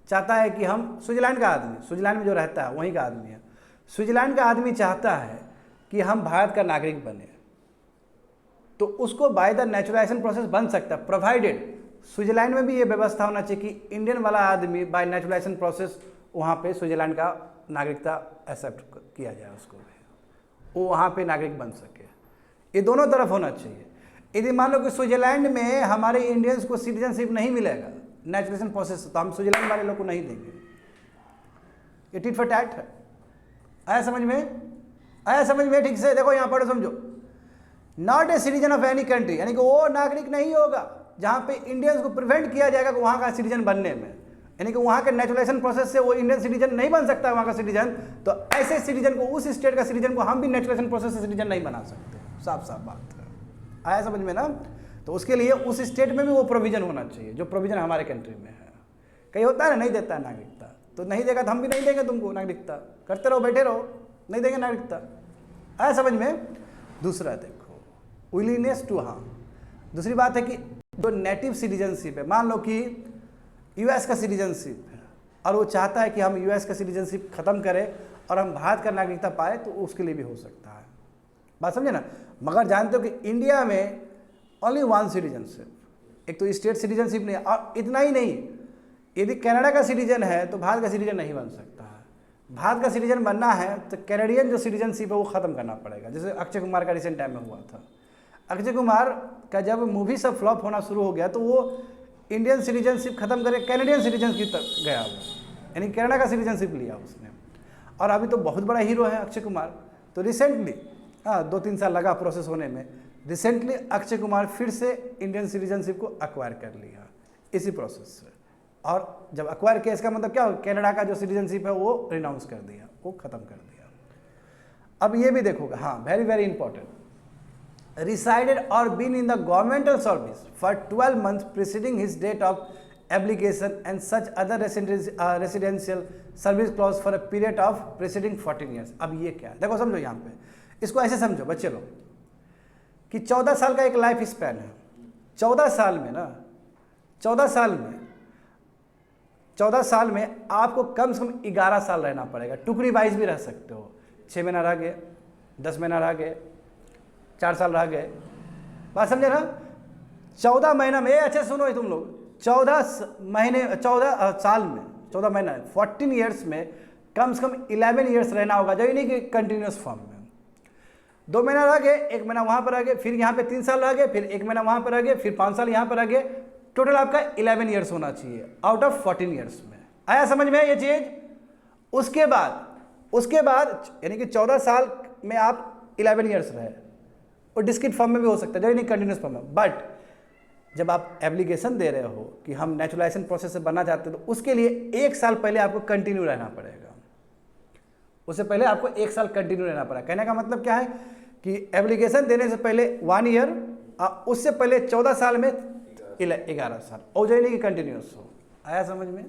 चाहता है कि हम, स्विट्जरलैंड का आदमी, स्विट्जरलैंड में जो रहता है वहीं का आदमी है, स्विट्जरलैंड का आदमी चाहता है कि हम भारत का नागरिक बने, तो उसको बाय द नेचुरलाइजेशन प्रोसेस बन सकता है, प्रोवाइडेड स्विट्जरलैंड में भी ये व्यवस्था होना चाहिए कि इंडियन वाला आदमी बाय नेचुरलाइजेशन प्रोसेस वहाँ पे स्विट्जरलैंड का नागरिकता एक्सेप्ट किया जाए, उसको वो वहाँ पे नागरिक बन सके। ये दोनों तरफ होना चाहिए। यदि मान लो कि स्विट्जरलैंड में हमारे इंडियंस को सिटीजनशिप नहीं मिलेगा नेचुरलाइजेशन प्रोसेस, तो हम स्विट्जरलैंड वाले लोग को नहीं देंगे। ये टिट फॉर टैट है। आया समझ में? आया समझ में? ठीक से देखो, यहाँ पर समझो, not a citizen of any country, यानी कि वो नागरिक नहीं होगा जहाँ पे इंडियंस को प्रिवेंट किया जाएगा वहाँ का सिटीजन बनने में। यानी कि वहाँ के नेचुरलाइजेशन प्रोसेस से वो इंडियन सिटीजन नहीं बन सकता वहाँ का सिटीजन, तो ऐसे सिटीजन को, उस स्टेट का सिटीजन को हम भी नेचुरलाइजेशन प्रोसेस से सिटीजन नहीं बना सकते। साफ साफ बात है, आया समझ में ना। तो उसके लिए उस स्टेट में भी वो प्रोविजन होना चाहिए जो प्रोविजन हमारे कंट्री में है। कहीं होता है ना, नहीं देता है नागरिकता, तो नहीं देगा तो हम भी नहीं देंगे तुमको नागरिकता, करते रहो, बैठे रहो, नहीं देंगे नागरिकता। आया समझ में। दूसरा देखो, विलीनेस टू, हाँ दूसरी बात है कि जो नेटिव सिटीजनशिप है, मान लो कि यूएस का सिटीजनशिप है और वो चाहता है कि हम यूएस का सिटीजनशिप खत्म करें और हम भारत का नागरिकता पाए, तो उसके लिए भी हो सकता है। बात समझे ना। मगर जानते हो कि इंडिया में ओनली वन सिटीजनशिप, एक तो स्टेट सिटीजनशिप नहीं, और इतना ही नहीं, यदि कनाडा का सिटीजन है तो भारत का सिटीजन नहीं बन सकता है। भारत का सिटीजन बनना है तो कैनेडियन जो सिटीजनशिप है वो ख़त्म करना पड़ेगा। जैसे अक्षय कुमार का रिसेंट टाइम में हुआ था। अक्षय कुमार का जब मूवी सब फ्लॉप होना शुरू हो गया तो वो इंडियन सिटीजनशिप खत्म करके कैनेडियन सिटीजनशिप तक गया, वो यानी कनाडा का सिटीजनशिप लिया उसने। और अभी तो बहुत बड़ा हीरो है अक्षय कुमार। तो रिसेंटली 2-3 साल लगा प्रोसेस होने में, रिसेंटली अक्षय कुमार फिर से इंडियन सिटीजनशिप को एक्वायर कर लिया इसी प्रोसेस से। और जब एक्वायर किया इसका मतलब क्या हो, कनाडा का जो सिटीजनशिप है वो रिनाउंस कर दिया, वो ख़त्म कर दिया। अब ये भी देखोगे, हाँ very very important, resided or been in the governmental service for 12 months preceding his date of application and such other residential service clause for a period of preceding 14 years। अब ये क्या है, देखो समझो यहाँ पे, इसको ऐसे समझो बच्चे लोग कि 14 साल का एक लाइफ स्पैन है। 14 साल में ना, 14 साल में आपको कम से कम 11 साल रहना पड़ेगा। टुकड़ी वाइज भी रह सकते हो, 6 महीना रह गए, 10 महीना रह गए, 4 साल रह गए। बात समझे ना। 14 महीना में, अच्छा सुनो तुम लोग, 14 साल में, 14 महीना 14 ईयर्स में कम से कम 11 ईयर्स रहना होगा, जो नहीं कि कंटिन्यूस फॉर्म में। 2 महीना रह गए, 1 महीना वहाँ पर रह गए, फिर यहाँ पे 3 साल रह गए, फिर 1 महीना वहाँ पर रह गए, फिर 5 साल यहाँ पर रह गए। टोटल आपका 11 ईयर्स होना चाहिए आउट ऑफ 14 ईयर्स में। आया समझ में ये चीज़। उसके बाद यानी कि 14 साल में आप 11 ईयर्स रहे, और डिस्क्रीट फॉर्म में भी हो सकता है, जो नहीं कंटिन्यूस फॉर्म में। बट जब आप एप्लीकेशन दे रहे हो कि हम नेचुरलाइजेशन प्रोसेस से बनना चाहते हैं, तो उसके लिए 1 साल पहले आपको कंटिन्यू रहना पड़ेगा। उससे पहले आपको 1 साल कंटिन्यू रहना पड़ेगा। कहने का मतलब क्या है कि एप्लीकेशन देने से पहले 1 ईयर, उससे पहले 14 साल में 11 साल, और जो नहीं कि कंटिन्यूस हो। आया समझ में,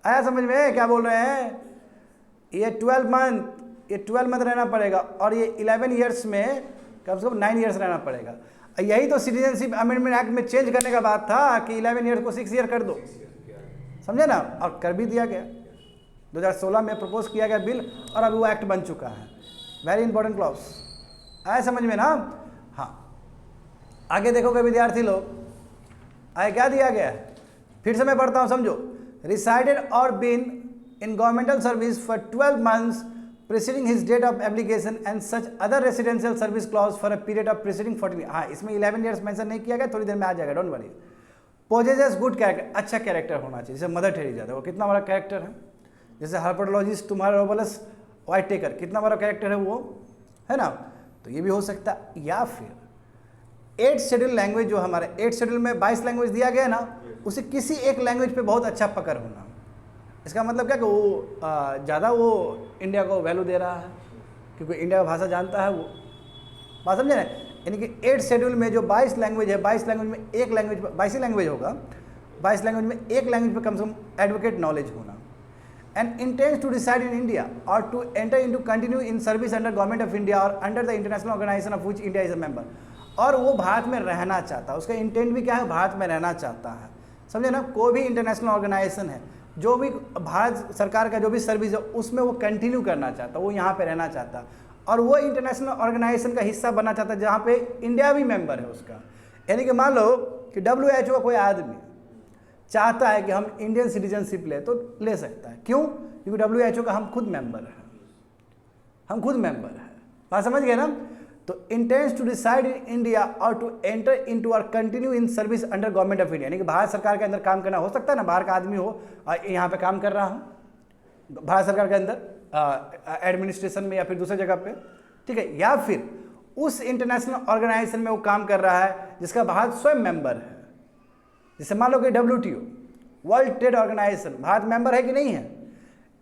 आया समझ में क्या बोल रहे हैं। ये 12 मंथ रहना पड़ेगा, और ये 11 ईयर्स में कम से कम 9 ईयर्स रहना पड़ेगा। यही तो सिटीजनशिप अमेंडमेंट एक्ट में चेंज करने का बात था कि 11 ईयर को 6 ईयर कर दो, समझे ना। और कर भी दिया गया, 2016 में प्रपोज किया गया बिल, और अभी वो एक्ट बन चुका है। वेरी इंपॉर्टेंट क्लॉज, आए समझ में ना। हाँ आगे देखोगे विद्यार्थी लोग, आगे क्या दिया गया है, फिर से मैं पढ़ता हूँ समझो। रिसाइडेड और been in governmental service for 12 months preceding his date of application and such other residential service clause for a period of preceding 14 years। हाँ इसमें 11 years मेंशन नहीं किया गया, थोड़ी देर में आ जाएगा, don't worry. Possesses good character, अच्छा कैरेक्टर होना चाहिए। जैसे मदर टेरेसा है, वो कितना बड़ा कैरेक्टर है। जैसे हार्पेटोलॉजिस्ट तुम्हारा रोबलस वाइट टेकर, कितना बड़ा कैरेक्टर है वो, है ना। तो ये भी हो सकता है। या फिर 8 शेड्यूल लैंग्वेज, जो हमारे 8 शेड्यूल में 22 लैंग्वेज दिया गया ना, उसे किसी एक लैंग्वेज पे बहुत अच्छा पकड़ होना। इसका मतलब क्या कि वो ज़्यादा वो इंडिया को वैल्यू दे रहा है, क्योंकि इंडिया का भाषा जानता है वो। बात समझे ना। यानी कि 8 शेड्यूल में जो 22 लैंग्वेज है, 22 लैंग्वेज में एक लैंग्वेज, 22 ही लैंग्वेज होगा, 22 लैंग्वेज में एक लैंग्वेज पे कम से कम एडवोकेट नॉलेज होना। And intends to decide in India और to enter into continue in service under government of India और under the international organisation of which India is a member. और वो भारत में रहना चाहता है, उसका इंटेंट भी क्या है, भारत में रहना चाहता है, समझे ना। कोई भी इंटरनेशनल ऑर्गेनाइजेशन है, जो भी भारत सरकार का जो भी सर्विस है, उसमें वो कंटिन्यू करना चाहता, वो यहाँ पे रहना चाहता, और वो इंटरनेशनल ऑर्गेनाइजेशन का हिस्सा बनना चाहता है जहाँ पे इंडिया भी मेंबर है उसका। यानी कि मान लो कि WHO का कोई आदमी चाहता है कि हम इंडियन सिटीजनशिप ले, तो ले सकता है। क्यों? क्योंकि WHO का हम खुद मेंबर हैं, हम खुद मेंबर हैं। बात समझ गए ना। तो intends to decide in India और टू एंटर इनटू और continue in service under government of India, यानी कि भारत सरकार के अंदर काम करना। हो सकता है ना बाहर का आदमी हो और यहाँ पे काम कर रहा हो भारत सरकार के अंदर एडमिनिस्ट्रेशन में या फिर दूसरी जगह पे, ठीक है। या फिर उस इंटरनेशनल ऑर्गेनाइजेशन में वो काम कर रहा है जिसका भारत स्वयं मेंबर है। जैसे मान लो कि वर्ल्ड ट्रेड ऑर्गेनाइजेशन, भारत मेंबर है कि नहीं है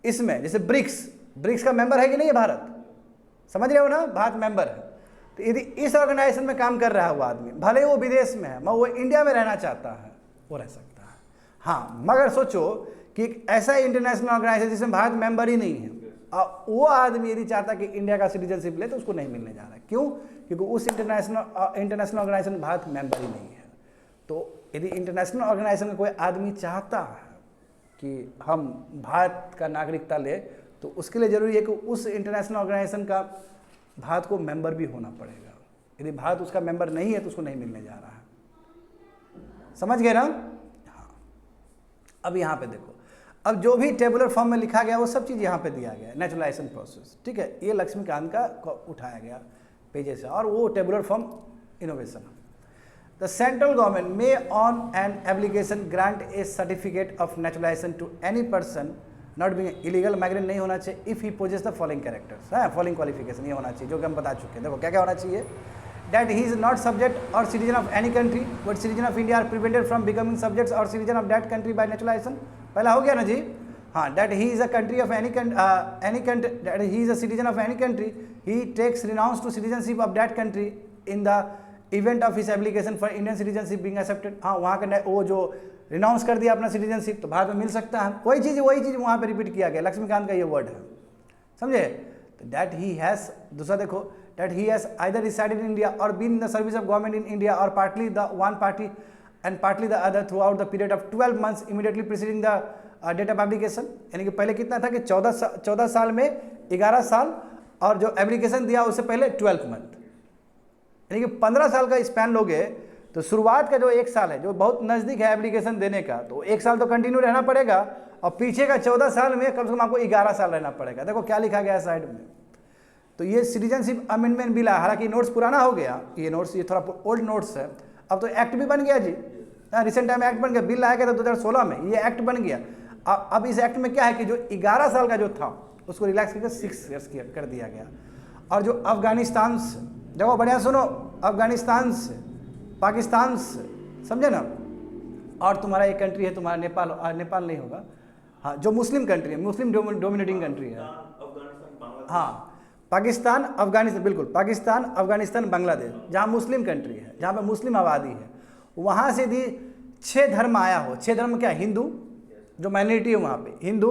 इसमें? जैसे ब्रिक्स का मेंबर है कि नहीं है भारत? समझ रहे हो ना, भारत मेंबर है। तो यदि इस ऑर्गेनाइजेशन में काम कर रहा है वो आदमी, भले वो विदेश में है, वो इंडिया में रहना चाहता है, वो रह सकता है। हाँ, मगर सोचो कि एक ऐसा इंटरनेशनल ऑर्गेनाइजेशन जिसमें भारत मेंबर ही नहीं है, और वो आदमी यदि चाहता कि इंडिया का सिटीजनशिप ले तो उसको नहीं मिलने जा रहा है। क्यों? क्योंकि उस इंटरनेशनल ऑर्गेनाइजेशन भारत मेंबर ही नहीं है। तो यदि इंटरनेशनल ऑर्गेनाइजेशन का कोई आदमी चाहता है कि हम भारत का नागरिकता ले, तो उसके लिए जरूरी है कि उस इंटरनेशनल ऑर्गेनाइजेशन का भारत को मेंबर भी होना पड़ेगा। यदि भारत उसका मेंबर नहीं है तो उसको नहीं मिलने जा रहा है। समझ गए ना? हाँ। अब यहाँ पे देखो, अब जो भी टेबुलर फॉर्म में लिखा गया वो सब चीज़ यहाँ पे दिया गया है, नेचुरलाइजेशन प्रोसेस। ठीक है, ये लक्ष्मीकांत का उठाया गया पेजेस से, और वो tabular form innovation. The central government may on an application grant a certificate of naturalisation to any person not being illegal migrant नहीं होना चाहिए if he possesses the following characters. है, फॉलोइंग क्वालिफिकेशन ये होना चाहिए जो कि हम बता चुके हैं। देखो क्या क्या होना चाहिए। That he is not subject or citizen of any country, but citizen of India are prevented from becoming subjects or citizen of that country by naturalization। पहला हो गया ना जी? हाँ, that he is a country of any country, that he is a citizen of any country, he takes renounce to citizenship of that country in the event of his application for Indian citizenship being accepted। हाँ, वहाँ का वो जो renounce कर दिया अपना citizenship तो भारत में मिल सकता है। वही चीज़ वहाँ पे रिपीट किया गया, लक्ष्मीकांत का ये वर्ड है, समझे? तो that he has, दूसरा देखो, that he has either resided in India or been in the service of government in India or partly the one party and partly the other throughout the period of 12 months immediately preceding the date of application। यानी कि पहले कितना था कि 14 साल में 11 साल, और जो एप्लीकेशन दिया उससे पहले 12 मंथ, यानी कि 15 साल का स्पैन लोगे तो शुरुआत का जो 1 साल है जो बहुत नज़दीक है एप्लीकेशन देने का, तो 1 साल तो कंटिन्यू रहना पड़ेगा, और पीछे का 14 साल में कम से कम आपको 11 साल रहना पड़ेगा। देखो क्या लिखा गया है साइड में। तो ये सिटीजनशिप अमेंडमेंट बिल है, हालांकि नोट्स पुराना हो गया, ये नोट्स ये थोड़ा ओल्ड नोट्स है, अब तो एक्ट भी बन गया जी। रिसेंट टाइम में एक्ट बन गया, बिल लाया गया था 2016 में, ये एक्ट बन गया। अब इस एक्ट में क्या है कि जो 11 साल का जो था उसको रिलैक्स करके 6 ईयर्स कर दिया गया। और जो अफगानिस्तान से, देखो बढ़िया सुनो, अफगानिस्तान से, पाकिस्तान से, समझे ना, और तुम्हारा एक कंट्री है तुम्हारा नेपाल नहीं होगा, हाँ, जो मुस्लिम कंट्री है, मुस्लिम डोमिनेटिंग कंट्री है। हाँ, पाकिस्तान अफगानिस्तान, बिल्कुल पाकिस्तान अफगानिस्तान बांग्लादेश, जहाँ मुस्लिम कंट्री है, जहाँ पे मुस्लिम आबादी है, वहाँ से यदि 6 धर्म आया हो, 6 धर्म क्या, हिंदू जो माइनॉरिटी है वहाँ पे, हिंदू,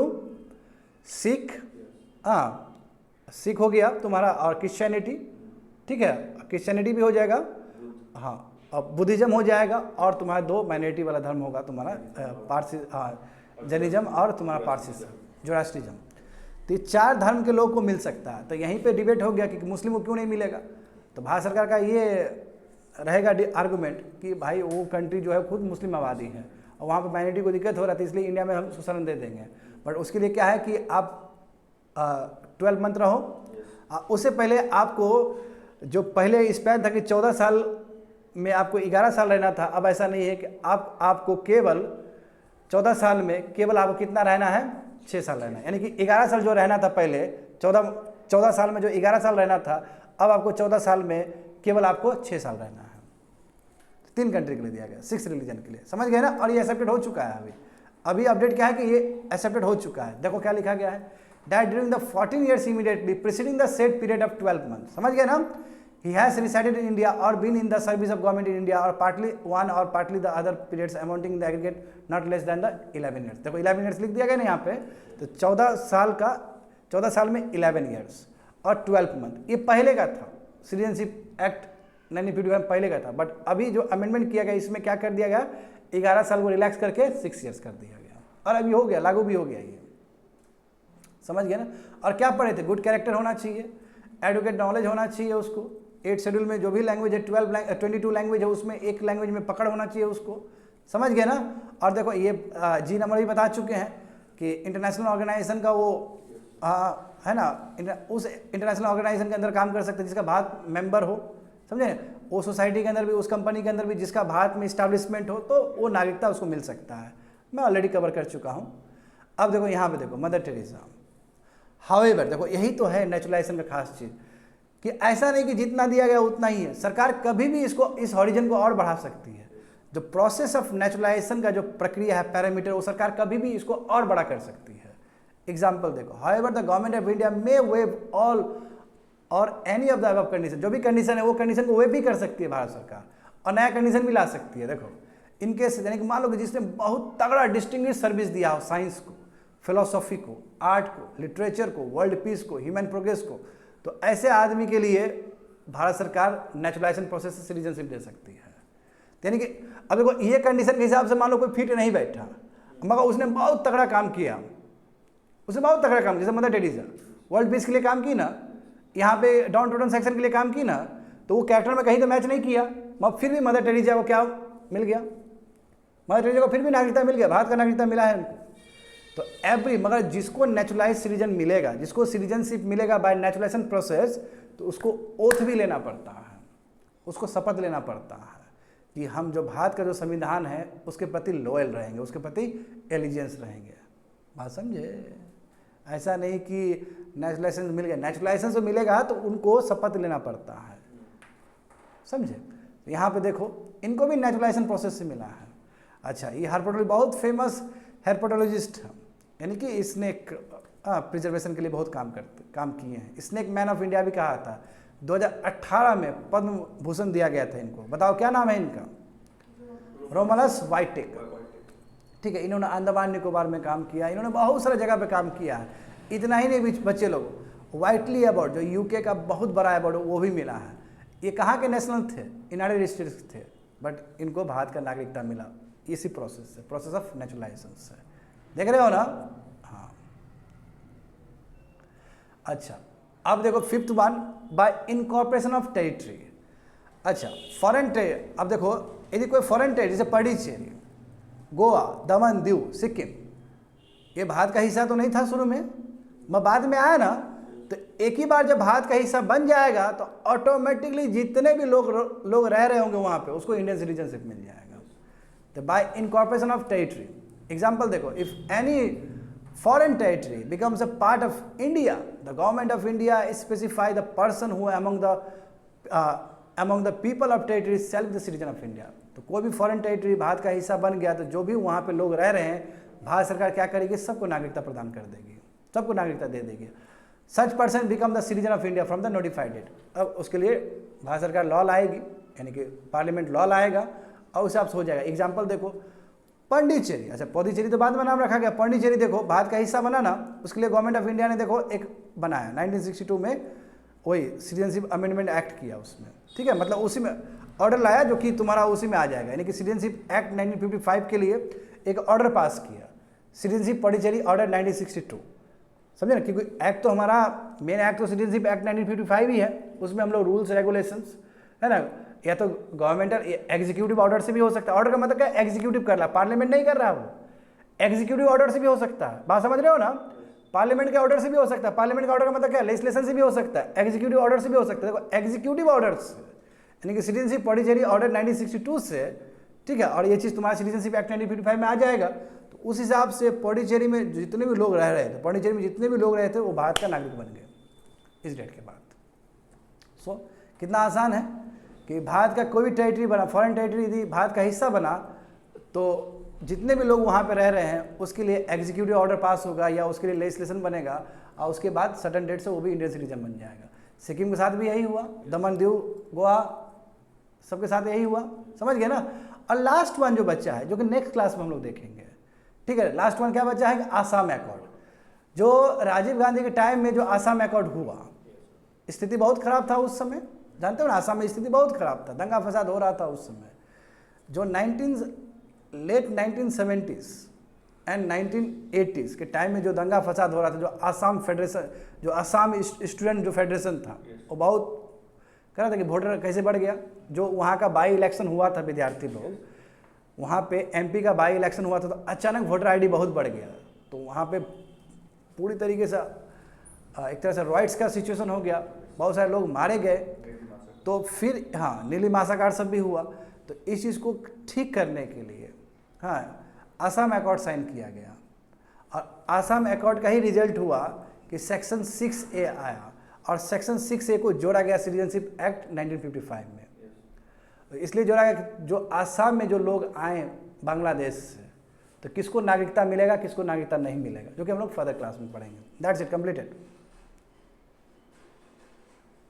सिख, हाँ सिख हो गया तुम्हारा, और क्रिश्चियनिटी, ठीक है, क्रिश्चियनिटी भी हो जाएगा, हाँ, और बुद्धिज़्म हो जाएगा, और तुम्हारा 2 माइनॉरिटी वाला धर्म होगा तुम्हारा, पारसी, हाँ, जैनिज्म और तुम्हारा पारसीज्म, जोरास्ट्रिज्म। तो ये 4 धर्म के लोग को मिल सकता है। तो यहीं पे डिबेट हो गया कि मुस्लिम को क्यों नहीं मिलेगा। तो भारत सरकार का ये रहेगा आर्गूमेंट कि भाई वो कंट्री जो है खुद मुस्लिम आबादी है और वहाँ पे माइनॉरिटी को दिक्कत हो रहा था, इसलिए इंडिया में हम शरण दे देंगे। बट उसके लिए क्या है कि आप 12 मंथ रहो, उससे पहले आपको जो पहले स्पैन था कि 14 साल में आपको 11 साल रहना था, अब ऐसा नहीं है कि आपको केवल 14 साल में केवल आपको कितना रहना है, 6 साल रहना है। यानी कि 11 साल जो रहना था पहले, 14 साल में जो 11 साल रहना था, अब आपको 14 साल में केवल आपको 6 साल रहना है। 3 कंट्री के लिए दिया गया, 6 रिलीजन के लिए, समझ गए ना। और ये एक्सेप्टेड हो चुका है, अभी अपडेट क्या है कि ये एक्सेप्टेड हो चुका है। देखो क्या लिखा गया है, that during the 14 years immediately preceding the set period of 12 month, समझ गए ना। He has resided in India or been in the service of government in India or partly one or partly the other periods amounting in the aggregate not less than the 11 years। देखो 11 years लिख दिया गया ना यहाँ पे, तो 14 साल में 11 years और 12 मंथ, ये पहले का था। सिटीजनशिप एक्ट 1951 पहले का था, बट अभी जो अमेंडमेंट किया गया इसमें क्या कर दिया गया, 11 साल को रिलैक्स करके 6 years कर दिया गया, और अभी हो गया, लागू भी हो गया ये, समझ गए ना। और क्या पढ़े थे, गुड कैरेक्टर होना चाहिए, एडुकेट नॉलेज होना चाहिए उसको, 8 शेड्यूल में जो भी लैंग्वेज है 22 लैंग्वेज है, उसमें एक लैंग्वेज में पकड़ होना चाहिए उसको, समझ गए ना। और देखो ये जी नंबर भी बता चुके हैं कि इंटरनेशनल ऑर्गेनाइजेशन का वो है ना, उस इंटरनेशनल ऑर्गेनाइजेशन के अंदर काम कर सकते हैं जिसका भारत मेंबर हो, समझे। वो सोसाइटी के अंदर भी, उस कंपनी के अंदर भी जिसका भारत में इस्टेब्लिशमेंट हो, तो वो नागरिकता उसको मिल सकता है। मैं ऑलरेडी कवर कर चुका हूँ। अब देखो यहाँ पे देखो मदर टेरेसा, हाउएवर देखो यही तो है नेचुरलाइजेशन का खास चीज़ कि ऐसा नहीं कि जितना दिया गया उतना ही है, सरकार कभी भी इसको, इस हॉरिजन को और बढ़ा सकती है। जो प्रोसेस ऑफ नेचुरलाइजेशन का जो प्रक्रिया है, पैरामीटर, वो सरकार कभी भी इसको और बड़ा कर सकती है। एग्जाम्पल देखो, however the government of India may waive all और any of the above condition, जो भी कंडीशन है वो कंडीशन को वेव भी कर सकती है भारत सरकार, और नया कंडीशन भी ला सकती है। देखो इनकेस यानी कि मान लो कि जिसने बहुत तगड़ा डिस्टिंग्विश सर्विस दिया हो साइंस को, फिलोसॉफी को, आर्ट को, लिटरेचर को, वर्ल्ड पीस को, ह्यूमन प्रोग्रेस को, तो ऐसे आदमी के लिए भारत सरकार नेचुरलाइजेशन प्रोसेस से सिटीजनशिप दे सकती है। यानी कि अब देखो ये कंडीशन के हिसाब से मान लो कोई फिट नहीं बैठा, मगर उसने बहुत तगड़ा काम किया, उसने बहुत तगड़ा काम किया, जैसे मदर टेरेसा वर्ल्ड पीस के लिए काम की ना, यहाँ पे डाउन टोडन सेक्शन के लिए काम की ना, तो वो कैरेक्टर में कहीं तो मैच नहीं किया, मगर फिर भी मदर टेरेसा को क्या मिल गया, मदर टेरेसा को फिर भी नागरिकता मिल गया, भारत का नागरिकता मिला है उनको। तो एवरी, मगर जिसको नेचुरलाइज सिटीजन मिलेगा, जिसको सिटीजनशिप मिलेगा बाय नेचुरलाइजेशन प्रोसेस, तो उसको ओथ भी लेना पड़ता है, उसको शपथ लेना पड़ता है कि हम जो भारत का जो संविधान है उसके प्रति लॉयल रहेंगे, उसके प्रति एलिजेंस रहेंगे। बात समझे? ऐसा नहीं कि नेचुरलाइजेशन मिल गया, नेचुरलाइजेशन से मिलेगा तो उनको शपथ लेना पड़ता है, समझे? यहाँ पे देखो इनको भी नेचुरलाइजेशन प्रोसेस से मिला है। अच्छा, ये हार्पेटोलॉजी बहुत फेमस हार्पेटोलॉजिस्ट है, यानी कि स्नेक प्रिजर्वेशन के लिए बहुत काम किए हैं। स्नेक मैन ऑफ इंडिया भी कहा था। 2018 में पद्म भूषण दिया गया था इनको। बताओ क्या नाम है इनका? रोमनस वाइटेक। ठीक है, इन्होंने अंडमान निकोबार में काम किया, इन्होंने बहुत सारे जगह पे काम किया है। इतना ही नहीं बच्चे लोग, वाइटली अवार्ड जो यूके का बहुत बड़ा अवार्ड वो भी मिला है। ये कहाँ के नेशनल थे? यूनाइटेड स्टेट्स थे, बट इनको भारत का नागरिकता मिला इसी प्रोसेस से, प्रोसेस ऑफ नेचुरलाइजेशन से। देख रहे हो ना? हाँ। अच्छा, अब देखो fifth one, bye incorporation of territory. अच्छा, फॉरेन टेरिटरी, अब देखो यदि कोई फॉरेन टेरिटरी जैसे पौंडीचेरी, गोवा, दमन दीव, सिक्किम, ये भारत का हिस्सा तो नहीं था शुरू में, मगर बाद में आया ना, तो एक ही बार जब भारत का हिस्सा बन जाएगा तो ऑटोमेटिकली जितने भी लोग रह रहे होंगे वहाँ पे उसको इंडियन सिटीजनशिप मिल जाएगा। तो by incorporation of territory, example देखो, if any foreign territory becomes a part of India, the government of India specify the person who among the people of territory shall be the citizen of India। तो कोई भी foreign territory Bharat का हिस्सा बन गया तो जो भी वहाँ पे लोग रह रहे हैं, भारत सरकार क्या करेगी? सबको नागरिकता प्रदान कर देगी, सबको नागरिकता दे देगी। Such person become the citizen of India from the notified date. अब उसके लिए भारत सरकार लॉ लाएगी, यानी कि पार्लियामेंट लॉ लाएगा और उस हिसाब से हो जाएगा। एग्जाम्पल देखो, पौंडीचेरी, अच्छा पौंडीचेरी तो बाद में नाम रखा गया, पौंडीचेरी देखो भारत का हिस्सा बना ना, उसके लिए गवर्नमेंट ऑफ इंडिया ने देखो एक बनाया 1962 में, वही सिटीजनशिप अमेंडमेंट एक्ट किया उसमें। ठीक है, मतलब उसी में ऑर्डर लाया जो कि तुम्हारा उसी में आ जाएगा, यानी कि सिटीजनशिप एक्ट 1955 के लिए एक ऑर्डर पास किया, सिटीजनशिप पौंडीचेरी ऑर्डर 1962। समझे ना? क्योंकि एक्ट तो हमारा मेन एक्ट तो सिटीजनशिप एक्ट 1955 ही है, उसमें हम लोग रूल्स रेगुलेशंस है ना, या तो गवर्नमेंटल एग्जीक्यूटिव ऑर्डर से भी हो सकता है। ऑर्डर का मतलब क्या? एग्जीक्यूटिव कर रहा, पार्लियामेंट नहीं कर रहा, वो एग्जीक्यूटिव ऑर्डर से भी हो सकता है। बात समझ रहे हो ना? पार्लियामेंट के ऑर्डर से भी हो सकता है। पार्लियामेंट का ऑर्डर का मतलब क्या? लेजिस्लेशन से भी हो सकता है, एग्जीक्यूटिव ऑर्डर से भी हो सकता है। देखो एग्जीक्यूटिव ऑर्डर्स यानी कि सिटीजनशिप पौंडीचेरी ऑर्डर 1962 से, ठीक है, और ये चीज़ तुम्हारा सिटीजनशिप एक्ट 1955 में आ जाएगा, तो उस हिसाब से पौंडीचेरी में जितने भी लोग रह रहे थे, पौंडीचेरी में जितने भी लोग रहे थे वो भारत का नागरिक बन गए इस डेट के बाद। सो कितना आसान है कि भारत का कोई भी टेरिटरी बना, फॉरेन टेरिटरी यदि भारत का हिस्सा बना, तो जितने भी लोग वहाँ पे रह रहे हैं उसके लिए एग्जीक्यूटिव ऑर्डर पास होगा या उसके लिए लेजिस्लेशन बनेगा, और उसके बाद सडन डेट से वो भी इंडियन सिटीजन बन जाएगा। सिक्किम के साथ भी यही हुआ, दमन दीव, गोवा, सबके साथ यही हुआ। समझ गए ना? और लास्ट वन जो बच्चा है, जो कि नेक्स्ट क्लास में हम लोग देखेंगे, ठीक है, लास्ट वन क्या बच्चा है? आसाम अकॉर्ड। जो राजीव गांधी के टाइम में जो आसाम अकॉर्ड हुआ, स्थिति बहुत खराब था उस समय, जानते हो ना? आसाम में स्थिति बहुत खराब था, दंगा फसाद हो रहा था उस समय। जो लेट 1970s एंड 1980s के टाइम में जो दंगा फसाद हो रहा था, जो आसाम फेडरेशन, जो आसाम स्टूडेंट जो फेडरेशन था, वो बहुत कह रहा था कि वोटर कैसे बढ़ गया। जो वहाँ का बाई इलेक्शन हुआ था, विद्यार्थी लोग वहाँ पे एमपी का बाई इलेक्शन हुआ था, तो अचानक वोटर आईडी बहुत बढ़ गया, तो वहाँ पे पूरी तरीके से एक तरह से रॉइट्स का सिचुएशन हो गया, बहुत सारे लोग मारे गए। तो फिर हाँ, नीली मासाकार सब भी हुआ। तो इस चीज़ को ठीक करने के लिए हाँ आसाम अकॉर्ड साइन किया गया, और आसाम अकॉर्ड का ही रिजल्ट हुआ कि सेक्शन 6A आया, और सेक्शन 6A को जोड़ा गया सिटीजनशिप एक्ट 1955 में। इसलिए जो रहा है कि जो आसाम में जो लोग आए बांग्लादेश से, तो किसको नागरिकता मिलेगा, किसको नागरिकता नहीं मिलेगा, जो कि हम लोग फर्दर क्लास में पढ़ेंगे। That's it, completed.